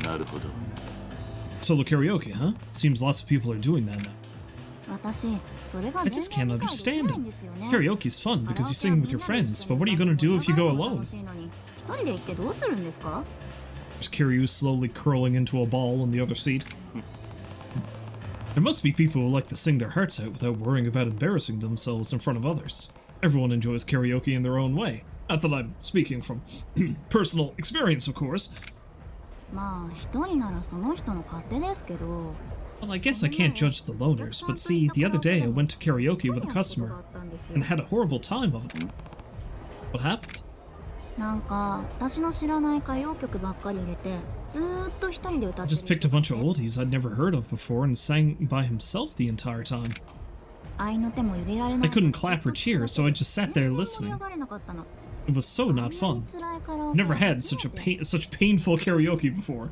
なるほど Solo karaoke, huh? Seems lots of people are doing that now. I just can't understand it. Karaoke's fun because you sing with your friends, but what are you gonna do if you go alone? There's Kiryu slowly curling into a ball in the other seat. There must be people who like to sing their hearts out without worrying about embarrassing themselves in front of others. Everyone enjoys karaoke in their own way. Not that I'm speaking from personal experience, of course. Well, I guess I can't judge the loners, but see, the other day I went to karaoke with a customer and had a horrible time of it. What happened? Just picked a bunch of oldies I'd never heard of before and sang by himself the entire time. I couldn't clap or cheer, so I just sat there listening. It was so not fun. Never had such painful karaoke before.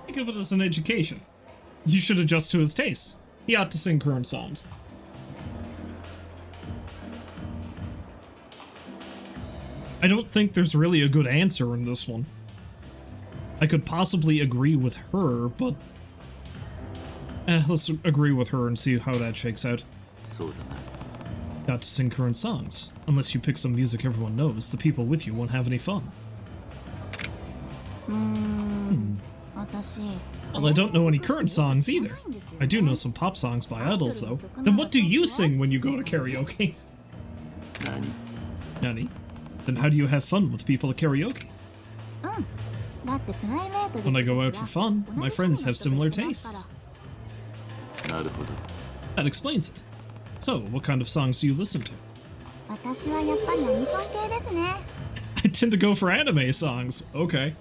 Think of it as an education. You should adjust to his tastes. He ought to sing current songs. I don't think there's really a good answer in this one. I could possibly agree with her, but... let's agree with her and see how that shakes out. そうだな Got to sing current songs. Unless you pick some music everyone knows, the people with you won't have any fun. Well, I don't know any current songs either. I do know some pop songs by idols, though. Then what do you sing when you go to karaoke? 何 Nani? Then how do you have fun with people at karaoke? When I go out for fun, my friends have similar tastes. なるほど That explains it. So, what kind of songs do you listen to? I tend to go for anime songs. Okay.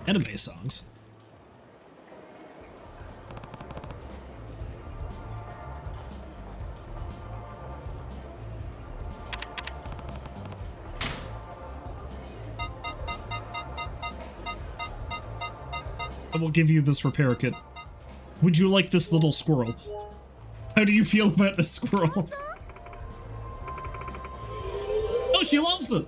Anime songs. I will give you this repair kit. Would you like this little squirrel? How do you feel about this squirrel? Oh, she loves it!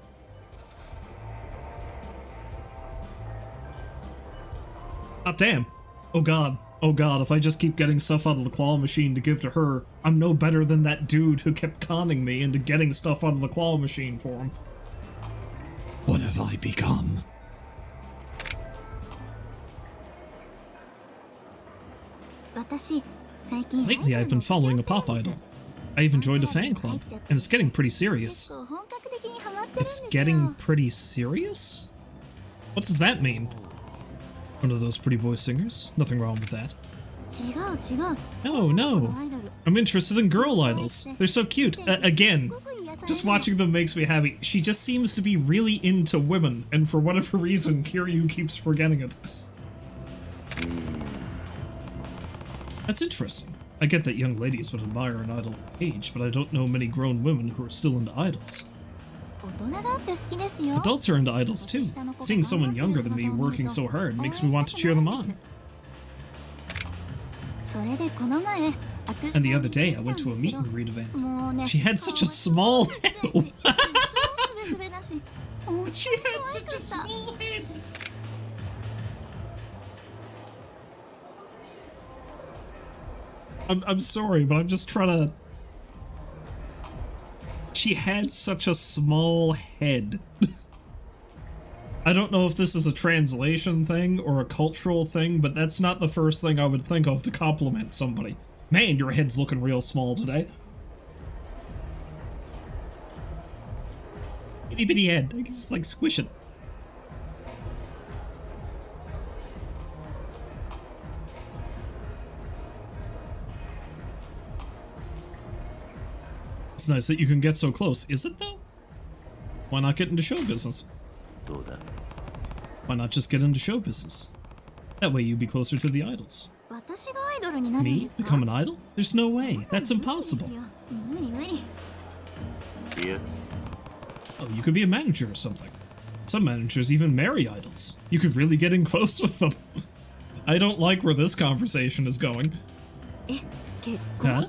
Oh, damn. Oh, God. oh god, if I just keep getting stuff out of the claw machine to give to her, I'm no better than that dude who kept conning me into getting stuff out of the claw machine for him. What have I become? Lately, I've been following a pop idol. I even joined a fan club, and it's getting pretty serious. It's getting pretty serious? What does that mean? One of those pretty boy singers? Nothing wrong with that. No, no. I'm interested in girl idols. They're so cute. Again, just watching them makes me happy. She just seems to be really into women, and for whatever reason, Kiryu keeps forgetting it. That's interesting. I get that young ladies would admire an idol at age, but I don't know many grown women who are still into idols. Adults are into idols too. Seeing someone younger than me working so hard makes me want to cheer them on. And the other day, I went to a meet and greet event. She had such a small head. She had such a small head. I'm sorry, but I'm just trying to... She had such a small head. I don't know if this is a translation thing or a cultural thing, but that's not the first thing I would think of to compliment somebody. Man, your head's looking real small today. Itty bitty head. I can just like squish it. It's nice that you can get so close. Is it though? Why not get into show business? Why not just get into show business? That way you'd be closer to the idols. Me? Become an idol? There's no way. That's impossible. Oh, you could be a manager or something. Some managers even marry idols. You could really get in close with them. I don't like where this conversation is going. Huh?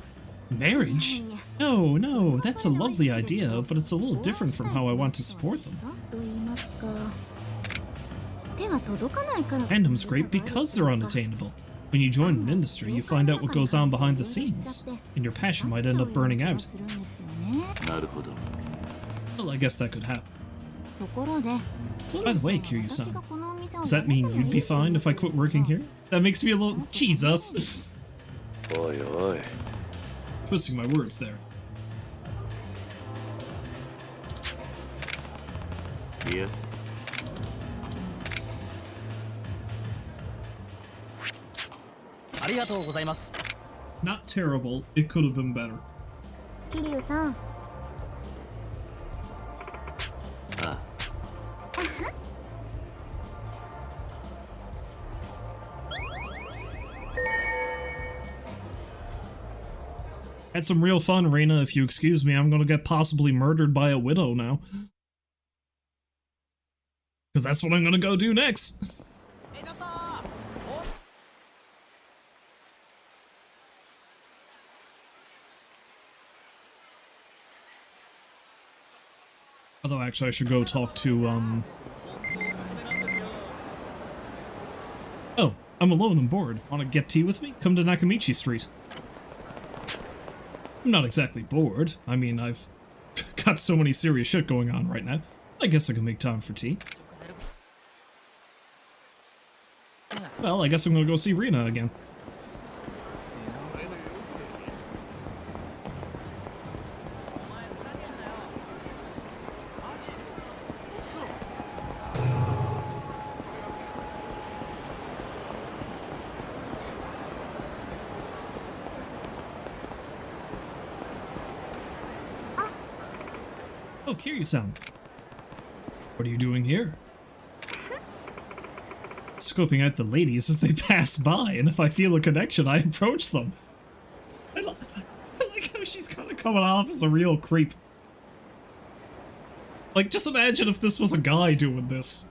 Marriage? No, no, that's a lovely idea, but it's a little different from how I want to support them. Fandom's great because they're unattainable. When you join an industry, you find out what goes on behind the scenes, and your passion might end up burning out. Well, I guess that could happen. By the way, Kiryu-san, does that mean you'd be fine if I quit working here? That makes me a little... Jesus! Oi, oi. Twisting my words there. Yeah. Not terrible, it could have been better. Kiryu-san. Had some real fun, Rina. If you excuse me, I'm gonna get possibly murdered by a widow now. Because that's what I'm gonna go do next. Although, actually, I should go talk to, Oh, I'm alone and bored. Wanna get tea with me? Come to Nakamichi Street. I'm not exactly bored. I mean, I've got so many serious shit going on right now. I guess I can make time for tea. Well, I guess I'm gonna go see Rina again. Oh, Kiryu-san. What are you doing here? Scoping out the ladies as they pass by, and if I feel a connection, I approach them. I like how she's kind of coming off as a real creep. Like, just imagine if this was a guy doing this.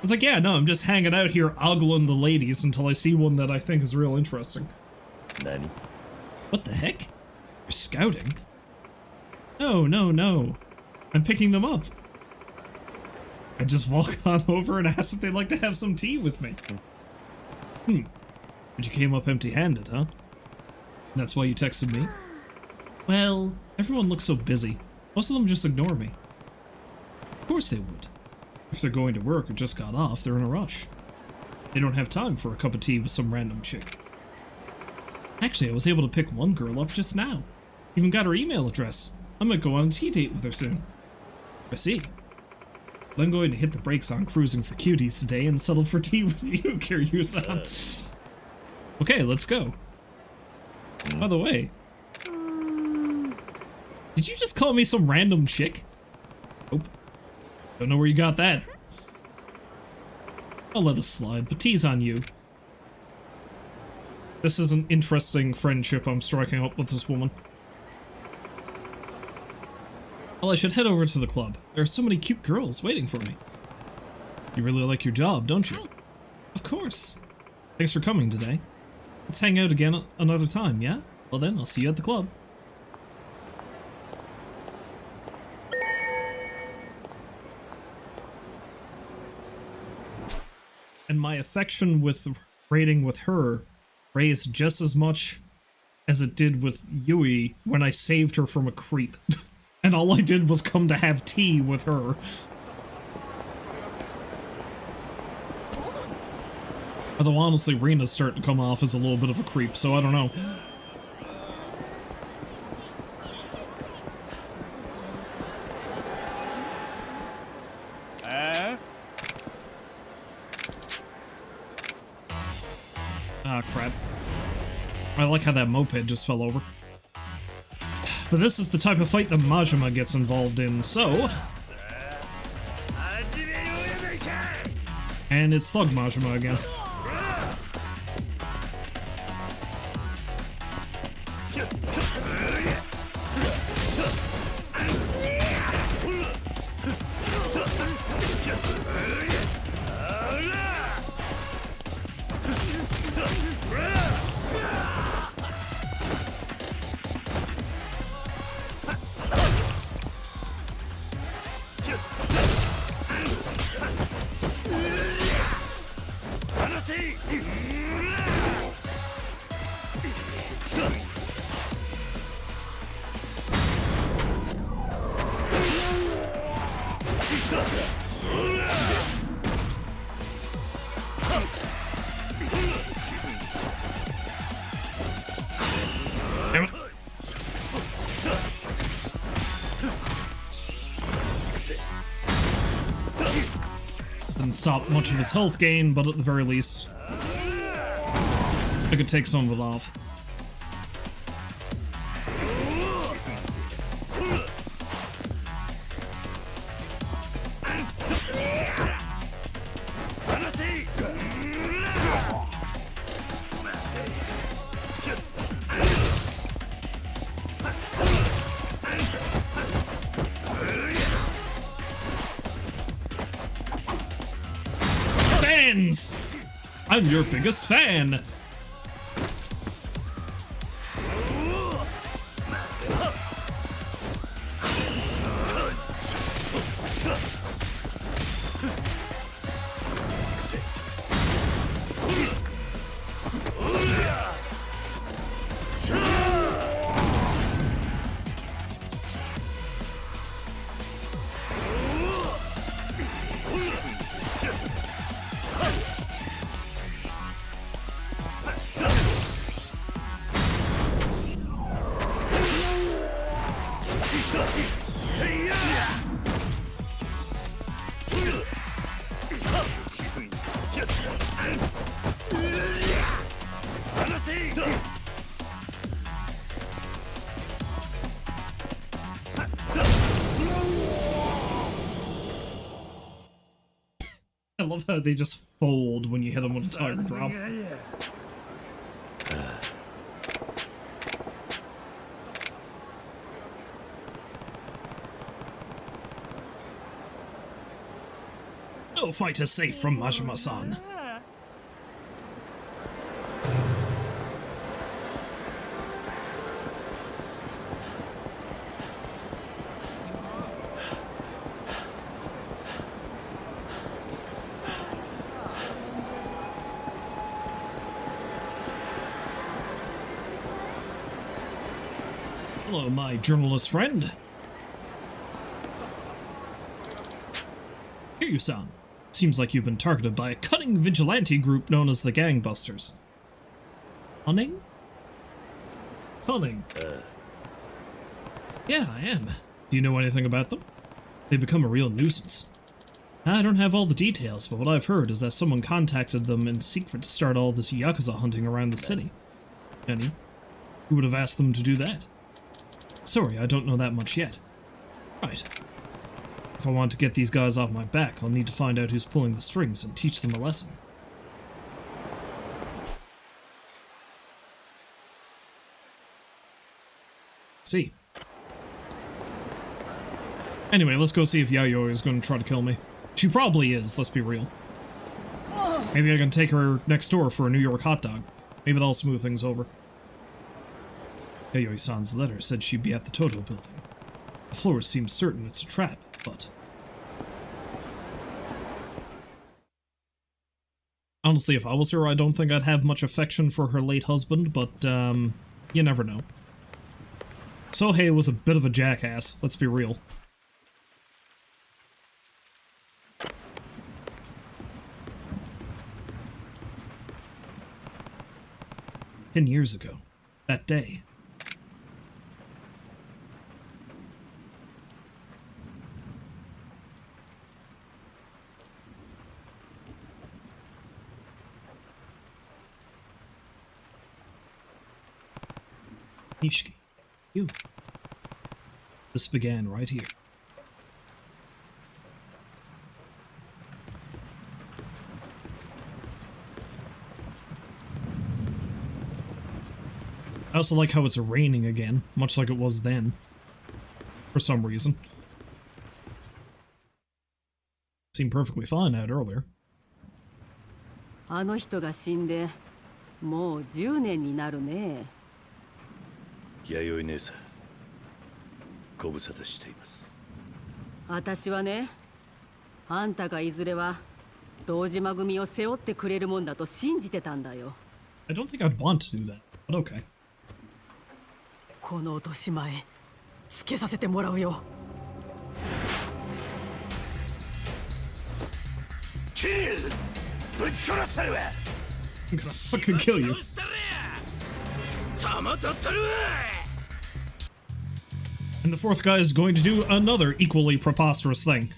It's like, yeah, no, I'm just hanging out here ogling the ladies until I see one that I think is real interesting. Nani? What the heck? You're scouting? No, no, no. I'm picking them up. I just walk on over and ask if they'd like to have some tea with me. But you came up empty-handed, huh? That's why you texted me? Well, everyone looks so busy. Most of them just ignore me. Of course they would. If they're going to work or just got off, they're in a rush. They don't have time for a cup of tea with some random chick. Actually, I was able to pick one girl up just now. Even got her email address. I might go on a tea date with her soon. I see. But I'm going to hit the brakes on cruising for cuties today and settle for tea with you, Kiryu-san. Okay, let's go. By the way, did you just call me some random chick? Nope. Don't know where you got that. I'll let it slide, but tea's on you. This is an interesting friendship I'm striking up with this woman. Well, I should head over to the club. There are so many cute girls waiting for me. You really like your job, don't you? Of course. Thanks for coming today. Let's hang out again another time, yeah? Well then, I'll see you at the club. And my affection with rating with her raised just as much as it did with Yui when I saved her from a creep. And all I did was come to have tea with her. Although honestly, Rina's starting to come off as a little bit of a creep, so I don't know. Ah, crap. I like how that moped just fell over. But this is the type of fight that Majima gets involved in, so... And it's Thug Majima again. Damn it. Didn't stop much of his health gain, but at the very least, I could take some of it off. Fans! I'm your biggest fan! I love how they just fold when you hit them with a tiger drop. No fight is safe from Majima-san. Hello, my journalist friend. Kiryu-san. Seems like you've been targeted by a cunning vigilante group known as the Gangbusters. Cunning? Cunning. Yeah, I am. Do you know anything about them? They've become a real nuisance. I don't have all the details, but what I've heard is that someone contacted them in secret to start all this Yakuza hunting around the city. Any? Who would have asked them to do that? Sorry, I don't know that much yet. Right. If I want to get these guys off my back, I'll need to find out who's pulling the strings and teach them a lesson. See. Anyway, let's go see if Yayoi is going to try to kill me. She probably is, let's be real. Maybe I can take her next door for a New York hot dog. Maybe that'll smooth things over. Yayoi-san's letter said she'd be at the Toto building. The floor seems certain it's a trap, but... Honestly, if I was her, I don't think I'd have much affection for her late husband, but, you never know. Sohei was a bit of a jackass, let's be real. "10 years ago, that day." Nishiki, you. This began right here. I also like how it's raining again, much like it was then. For some reason. Seemed perfectly fine out earlier. あの人が死んでもう10年になるね。弥生姉さん、ご無沙汰しています。私はね、あんたがいずれは堂島組を背負ってくれるもんだと信じてたんだよ。I don't think I'd want to do that, but okay. この落とし前つけさせてもらうよ。キリュウ、ぶち殺したるわ。 I'm gonna fucking kill you. 弾取ったるわ。 And the fourth guy is going to do another equally preposterous thing.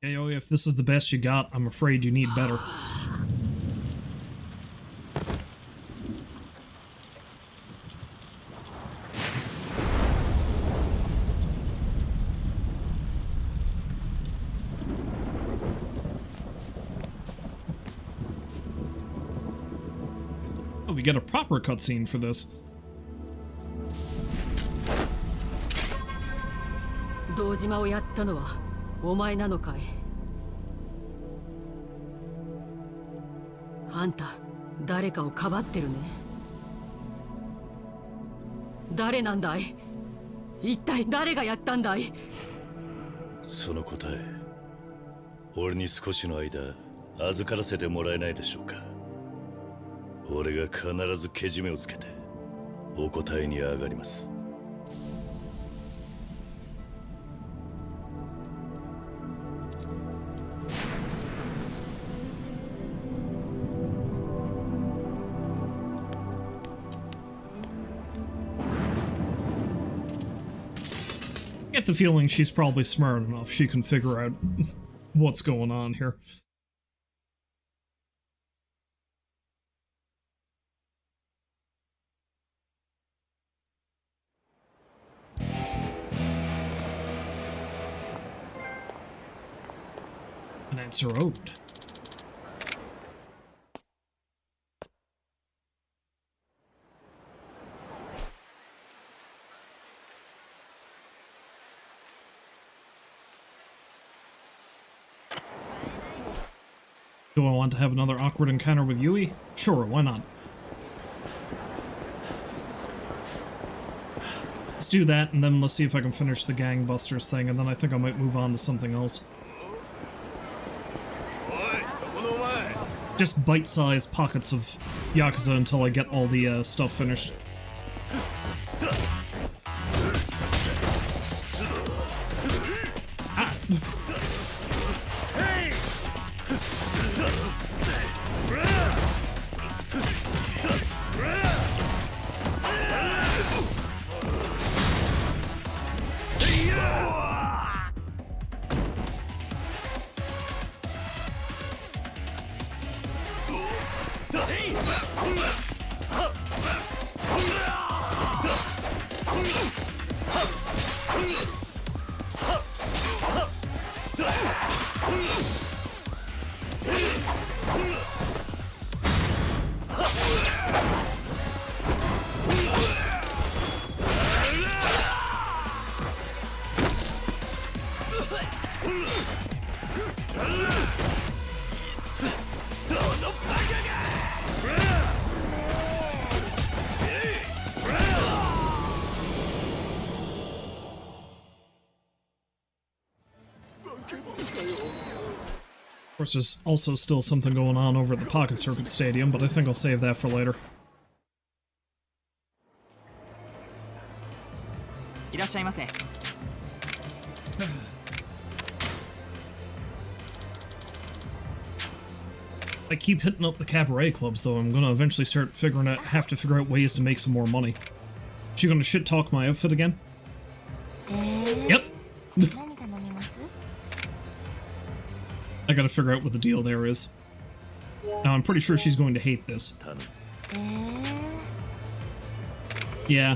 Yo, if this is the best you got, I'm afraid you need better. Oh, we get a proper cutscene for this. 堂島をやったのはお前なのかい。あんた誰かをかばってるね。誰なんだい。一体誰がやったんだい。その答え、俺に少しの間預からせてもらえないでしょうか。俺が必ずけじめをつけてお答えに上がります。I get the feeling she's probably smart enough she can figure out what's going on here. An answer owed. Do I want to have another awkward encounter with Yui? Sure, why not? Let's do that, and then let's see if I can finish the gangbusters thing, and then I think I might move on to something else. Just bite-sized pockets of Yakuza until I get all the stuff finished. Ah. Of course, there's also still something going on over at the Pocket Circuit Stadium, but I think I'll save that for later. いらっしゃいませ。 I keep hitting up the cabaret clubs, though. I'm gonna eventually have to figure out ways to make some more money. She gonna shit talk my outfit again? Yep. I gotta figure out what the deal there is. Now, I'm pretty sure she's going to hate this. Yeah.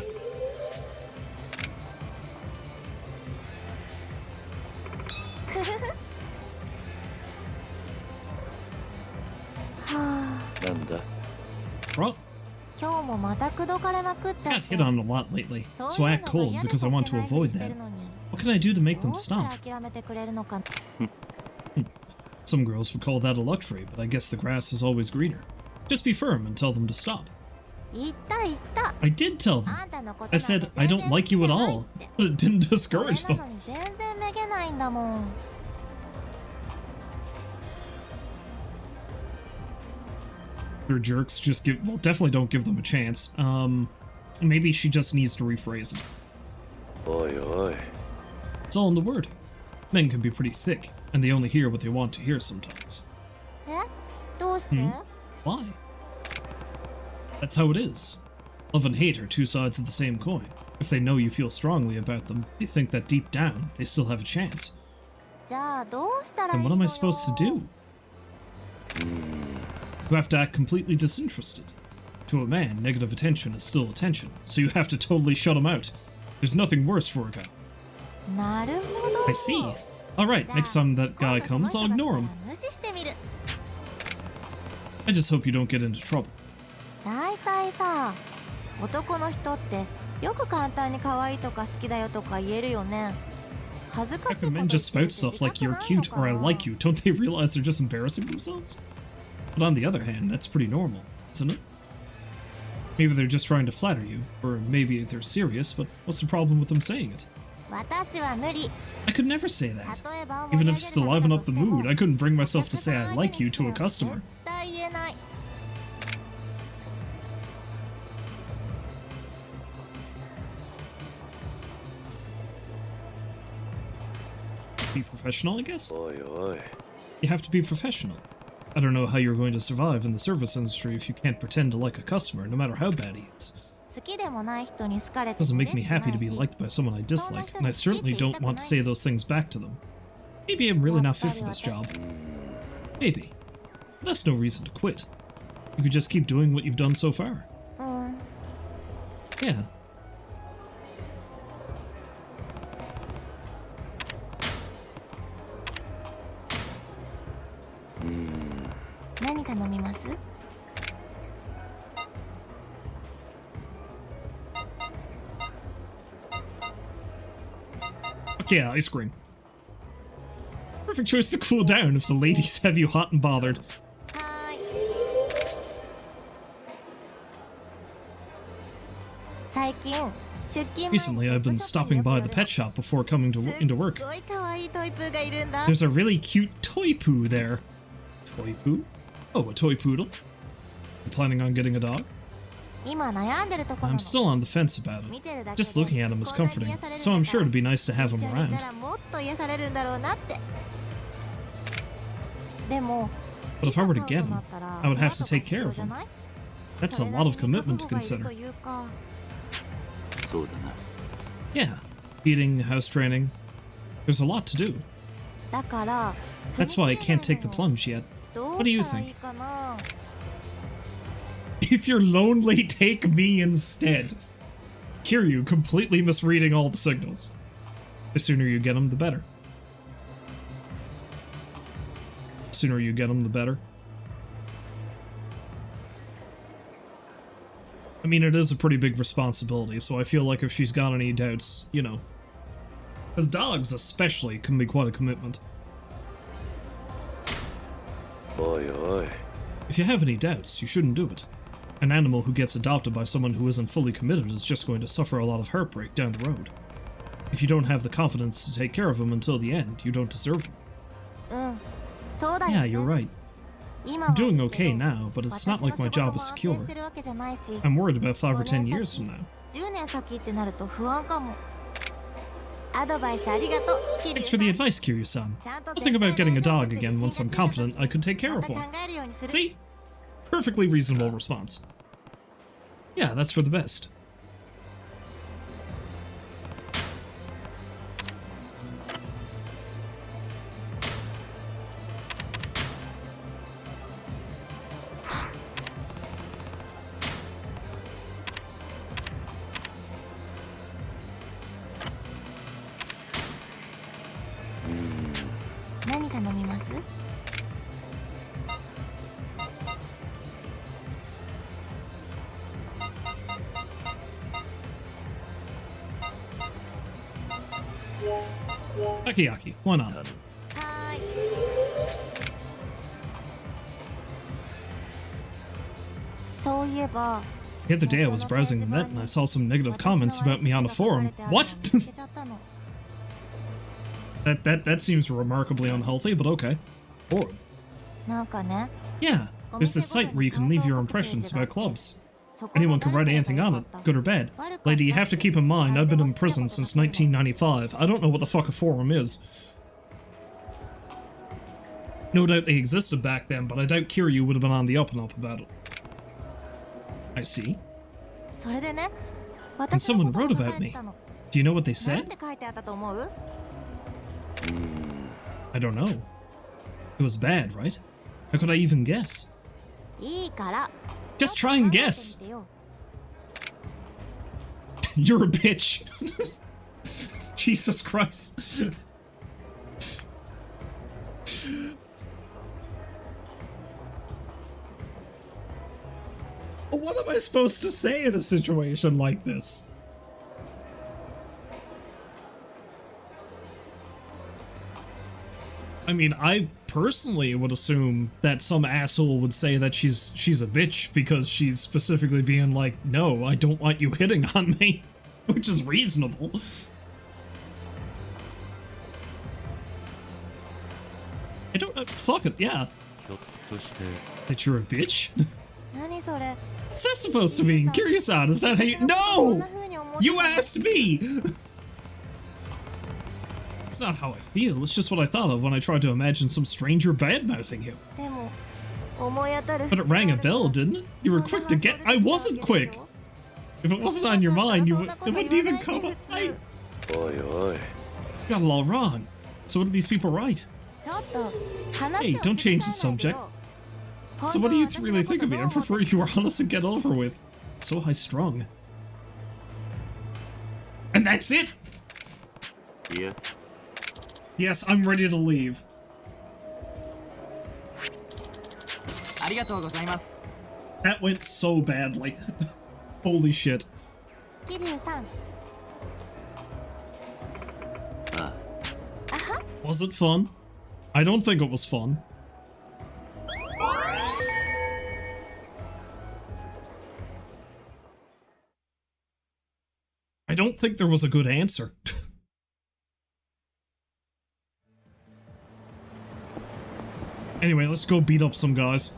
What? Got hit on a lot lately, so I act cold because I want to avoid that. What can I do to make them stop? Some girls would call that a luxury, but I guess the grass is always greener. Just be firm and tell them to stop. I did tell them. I said, I don't like you at all, but it didn't discourage them. They're jerks, just definitely don't give them a chance. Maybe she just needs to rephrase it. Oi, oi. It's all in the wording. Men can be pretty thick, and they only hear what they want to hear sometimes. Why? That's how it is. Love and hate are two sides of the same coin. If they know you feel strongly about them, they think that deep down, they still have a chance. Then what am I supposed to do? You have to act completely disinterested. To a man, negative attention is still attention, so you have to totally shut him out. There's nothing worse for a guy. I see. Alright, next time that guy comes, I'll ignore him. I just hope you don't get into trouble. I can men just spout stuff like you're cute or I like you, don't they realize they're just embarrassing themselves? But on the other hand, that's pretty normal, isn't it? Maybe they're just trying to flatter you, or maybe they're serious, but what's the problem with them saying it? I could never say that. Even if it's to liven up the mood, I couldn't bring myself to say I like you to a customer. Be professional, I guess? You have to be professional. I don't know how you're going to survive in the service industry if you can't pretend to like a customer, no matter how bad he is. It doesn't make me happy to be liked by someone I dislike, and I certainly don't want to say those things back to them. Maybe I'm really not fit for this job. Maybe. But that's no reason to quit. You could just keep doing what you've done so far. Yeah. Yeah, ice cream. Perfect choice to cool down if the ladies have you hot and bothered. 最近出勤前に Recently, I've been stopping by the pet shop before coming into work. すっごい可愛いトイプーがいるんだ。 There's a really cute toy poo there. Toy poo? Oh, a toy poodle? You planning on getting a dog? 今悩んでるところな I'm の。 still on the fence about 見 it. てるだけで Just looking at him is こんなに comforting, 癒されるん so だ I'm か sure ら it'd be nice to have 一 him 緒にい around. たらもっと癒されるんだろうなって。でも But if I were to いざ飼 get うとな him, ったら I would have to 世話 take とか care 必要 of じゃ him. ない？ That's a それ lot なり of に commitment 覚 to 悟がいる consider. というか。そうだな。 Yeah. Feeding, house training. There's a lot to do. だから That's why I can't take the 踏み plunge yet. 切れないのよ。どう What do you したら think? いいかな。 If you're lonely, take me instead. Kiryu completely misreading all the signals. The sooner you get him, the better. The sooner you get him, the better. I mean, it is a pretty big responsibility, so I feel like if she's got any doubts, you know. Because dogs, especially, can be quite a commitment. Oi, oi. If you have any doubts, you shouldn't do it. An animal who gets adopted by someone who isn't fully committed is just going to suffer a lot of heartbreak down the road. If you don't have the confidence to take care of him until the end, you don't deserve him. うんそうだよ Yeah, ね。 you're right. 今 I'm はいい doing け okay ど now, but it's not 私の like my 仕事 job も is 安定 secure. してるわけじゃないし I'm worried about 5 or 10 5 years from 年 now. 先10年先ってなると不安かも。アドバイスありがとう。キリュウ Thanks さ for ん the advice, Kiryu-san. ちゃんと I'll think about getting a 絶対 dog 大丈夫って again once I'm 自信がつい confident た I could take 時 care ま of た考 one. えるようにする。 See? Perfectly reasonable response. Yeah, that's for the best. Mm. 何頼みます？ Takoyaki, why not? はーい。そういえば The other day I was browsing the net and I saw some negative comments about me on a forum. What? That seems remarkably unhealthy, but okay. Forum. なんかね、 Yeah, there's this site where you can leave your impressions about clubs. Anyone can write anything on it, good or bad. Lady, you have to keep in mind, I've been in prison since 1995. I don't know what the fuck a forum is. No doubt they existed back then, but I doubt Kiryu would have been on the up and up about it. I see. それでね、 And someone wrote about me. Do you know what they なん said? て書いてあったと思う？ I don't know. It was bad, right? How could I even guess? いいから。 Just try and guess. 考えてみてよ。 You're a bitch. Jesus Christ. What am I supposed to say in a situation like this? I mean, I personally would assume that some asshole would say that she's a bitch because she's specifically being like, no, I don't want you hitting on me, which is reasonable. I don't know, fuck it, yeah. ひょっとして That you're a bitch? 何それ？ What's that supposed to mean? Kiryu-san, is that how you— そん No! な風に思って You たの？ asked me! It's not how I feel, it's just what I thought of when I tried to imagine some stranger bad-mouthing you. でも思い当たる But it rang a bell, didn't it? You were quick to get— I wasn't quick! If it wasn't on your mind, it wouldn't even come up. I Oi, oi. got it all wrong. So what do these people write? ちょっと話を Hey, don't change the 進めないで subject. よ。 So what do you really 本 think of 当 me? は I 私のことどう思って prefer you were honest and get over with. So high-strung. And that's it! いや Yes, I'm ready to leave. ありがとうございます。 That went so badly. Holy shit. 桐生さん。 Was it fun? I don't think it was fun. I don't think there was a good answer. Anyway, let's go beat up some guys.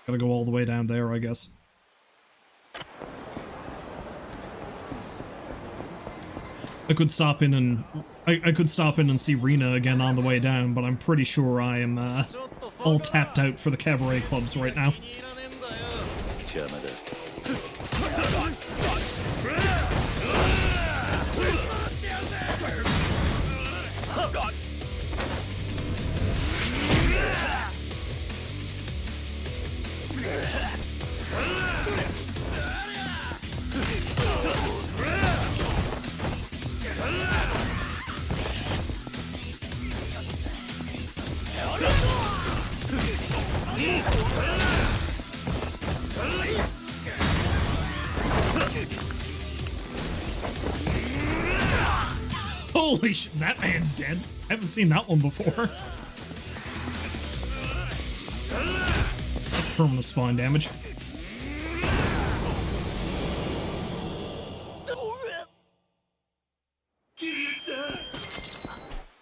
Gotta go all the way down there, I guess. I could stop in and I could stop in and see Rina again on the way down, but I'm pretty sure I am all tapped out for the cabaret clubs right now. Holy shit, that man's dead. I haven't seen that one before. That's permanent spine damage.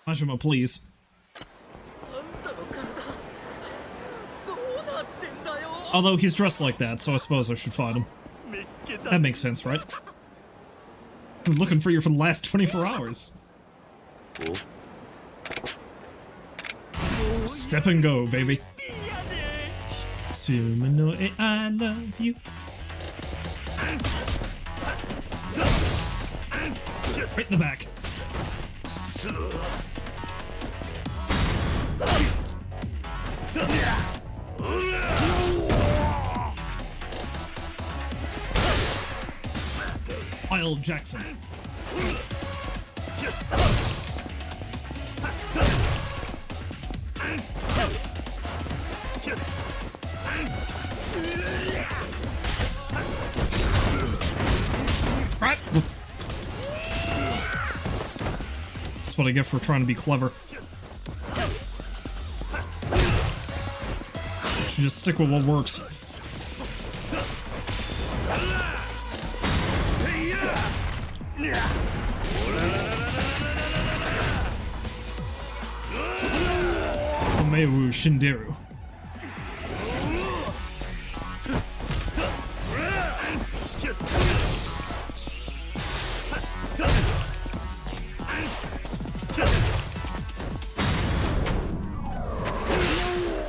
Hashima, please. Although he's dressed like that, so I suppose I should fight him. That makes sense, right? I'm looking for you for the last 24 hours. Step and go, baby. Sumino, I love you. Right in the back. Lyle Jackson. Right. That's what I get for trying to be clever. Should just stick with what works. Omeru Shinderu.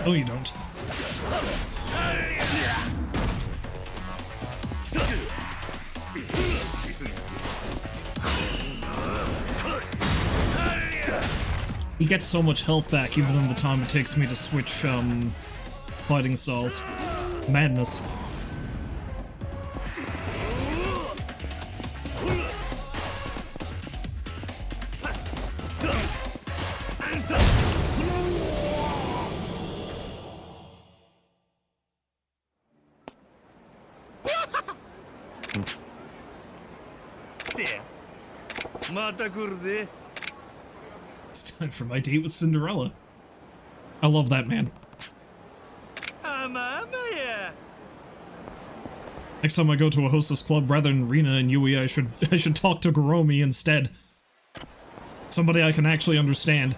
No, you don't. He gets so much health back even in the time it takes me to switch fighting styles. Madness. It's time for my date with Cinderella. I love that man. Next time I go to a hostess club rather than Rina and Yui, I should talk to Goromi instead. Somebody I can actually understand.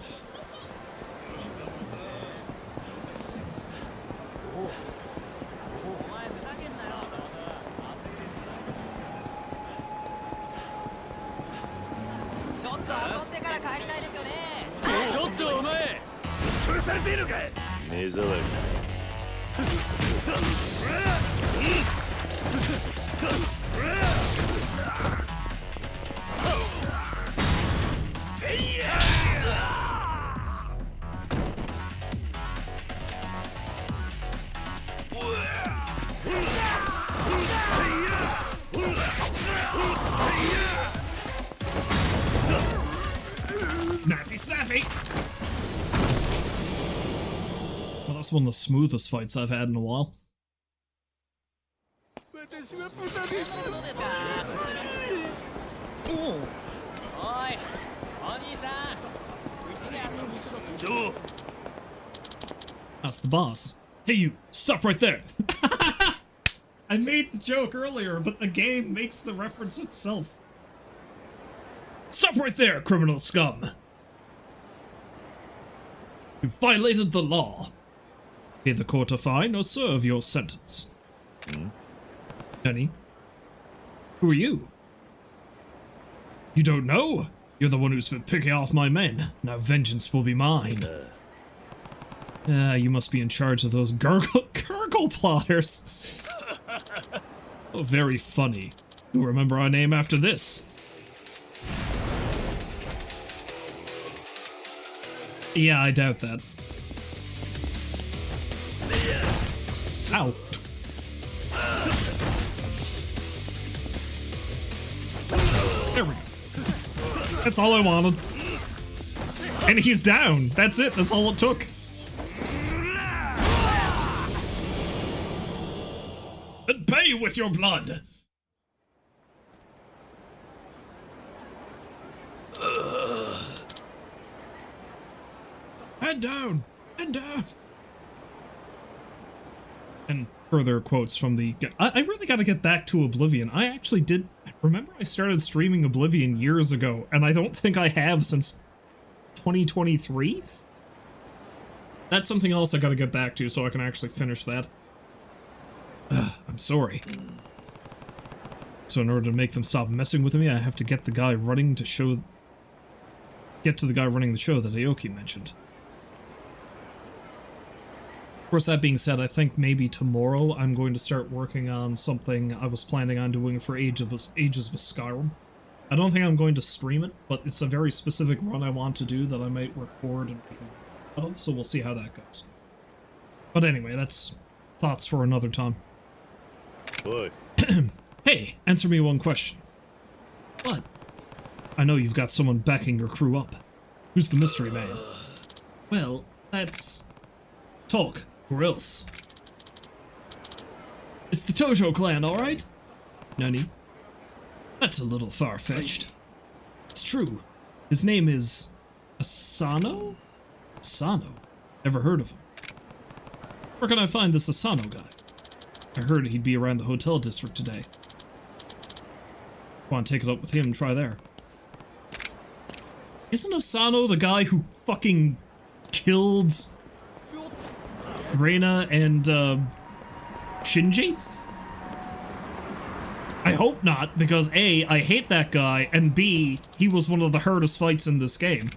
Snappy, snappy! Well, that's one of the smoothest fights I've had in a while. That's the boss. Hey you, stop right there! I made the joke earlier, but the game makes the reference itself. Stop right there, criminal scum! You violated the law. Pay the court a fine or serve your sentence. Danny? Who are you? You don't know? You're the one who's been picking off my men. Now vengeance will be mine. You must be in charge of those gurgle plotters. Oh, very funny. You'll remember our name after this. Yeah, I doubt that. Ow. There we go. That's all I wanted. And he's down. That's it. That's all it took. And pay with your blood. And down. And down. And further quotes from the... I really gotta get back to Oblivion. I actually did... Remember I started streaming Oblivion years ago, and I don't think I have since 2023? That's something else I gotta get back to so I can actually finish that. I'm sorry. So in order to make them stop messing with me, I have to get the guy running to show... Get to the guy running the show that Aoki mentioned. Of course, that being said, I think maybe tomorrow I'm going to start working on something I was planning on doing for Ages with Skyrim. I don't think I'm going to stream it, but it's a very specific run I want to do that I might record and make a video of, so we'll see how that goes. But anyway, that's thoughts for another time. Boy. Hey, answer me one question. What? I know you've got someone backing your crew up. Who's the mystery man? Well, that's... Talk, or else. It's the Tojo clan, alright? Nani? That's a little far-fetched. It's true. His name is... Asano? Asano? Never heard of him. Where can I find this Asano guy? I heard he'd be around the hotel district today. Want to take it up with him and try there. Isn't Asano the guy who fucking killed Rina and Shinji? I hope not, because A, I hate that guy, and B, he was one of the hardest fights in this game.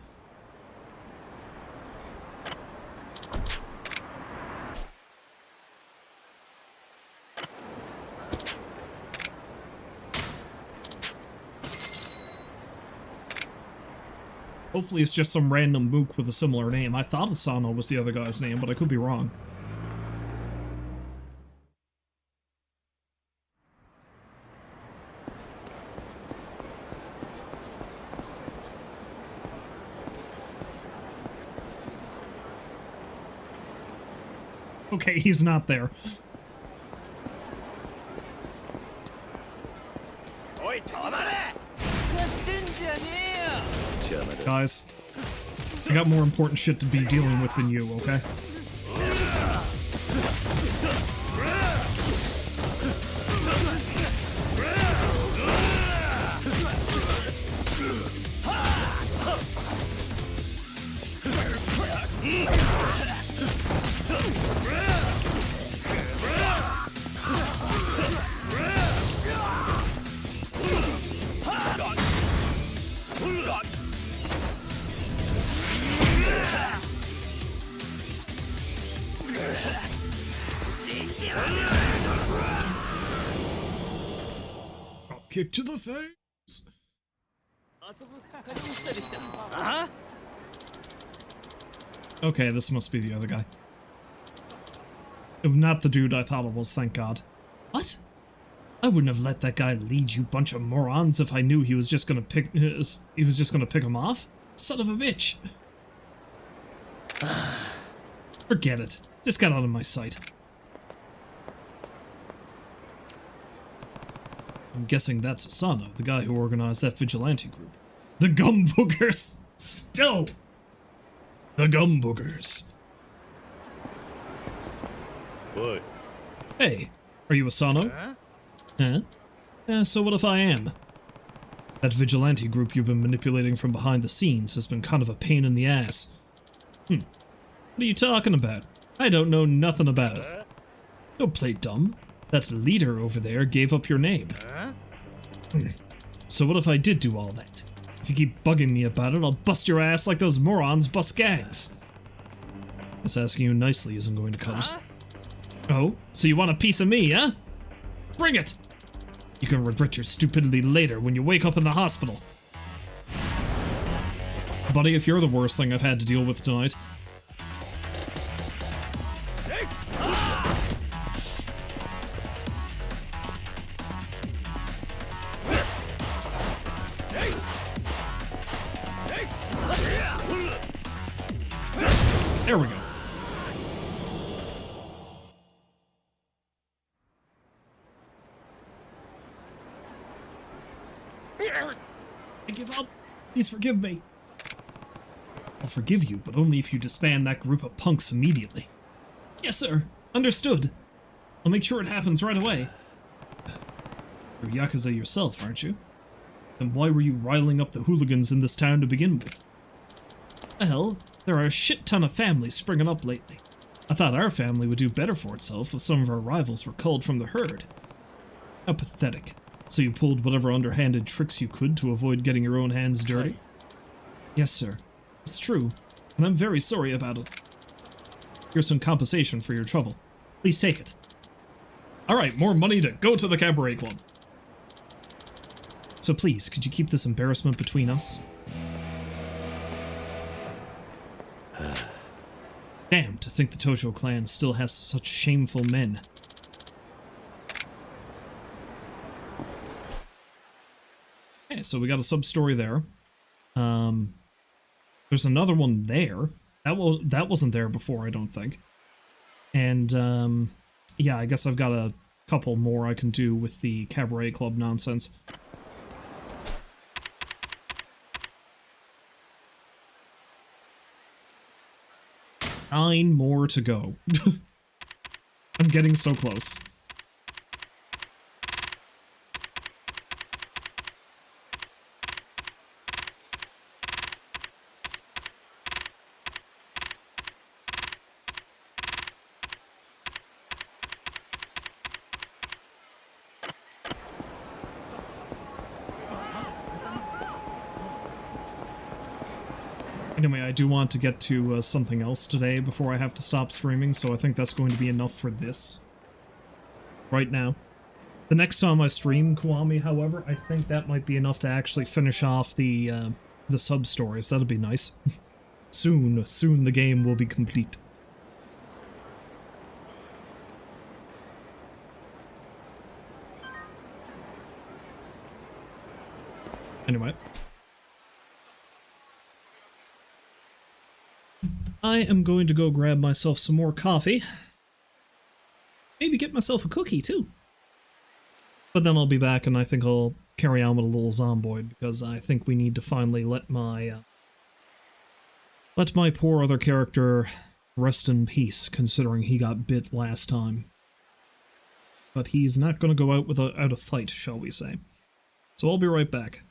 Hopefully it's just some random mook with a similar name. I thought Asano was the other guy's name, but I could be wrong. Okay, he's not there. Guys, I got more important shit to be dealing with than you, okay? Kick to the face! Okay, this must be the other guy. Not the dude I thought it was, thank God. What? I wouldn't have let that guy lead, you bunch of morons, if I knew he was just gonna pick him off. Son of a bitch. Forget it. Just got out of my sight. I'm guessing that's Asano, the guy who organized that vigilante group. The Gum Boogers! Still! The Gum Boogers. おい Hey, are you Asano? Huh? So what if I am? That vigilante group you've been manipulating from behind the scenes has been kind of a pain in the ass. What are you talking about? I don't know nothing about it. Don't play dumb. That leader over there gave up your name. So what if I did do all that? If you keep bugging me about it, I'll bust your ass like those morons bust gangs. Just asking you nicely isn't going to cut it. Oh, so you want a piece of me, huh? Bring it! You can regret your stupidity later when you wake up in the hospital. Buddy, if you're the worst thing I've had to deal with tonight. There we go. I give up. Please forgive me. I'll forgive you, but only if you disband that group of punks immediately. Yes, sir. Understood. I'll make sure it happens right away. You're Yakuza yourself, aren't you? Then why were you riling up the hooligans in this town to begin with? Well, there are a shit ton of families springing up lately. I thought our family would do better for itself if some of our rivals were culled from the herd. How pathetic. So you pulled whatever underhanded tricks you could to avoid getting your own hands dirty? Yes, sir. It's true, and I'm very sorry about it. Here's some compensation for your trouble. Please take it. Alright, more money to go to the cabaret club. So please, could you keep this embarrassment between us? Damn, to think the Tojo clan still has such shameful men. Okay, so we got a sub-story there. There's another one there. That wasn't there before, I don't think. And, yeah, I guess I've got a couple more I can do with the cabaret club nonsense. Nine more to go. I'm getting so close. Anyway, I do want to get to something else today before I have to stop streaming, so I think that's going to be enough for this right now. The next time I stream Kiwami, however, I think that might be enough to actually finish off the sub-stories. That'll be nice. Soon the game will be complete. Anyway. I am going to go grab myself some more coffee. Maybe get myself a cookie, too. But then I'll be back and I think I'll carry on with a little Zomboid, because I think we need to finally let my poor other character rest in peace, considering he got bit last time. But he's not going to go out without a fight, shall we say. So I'll be right back.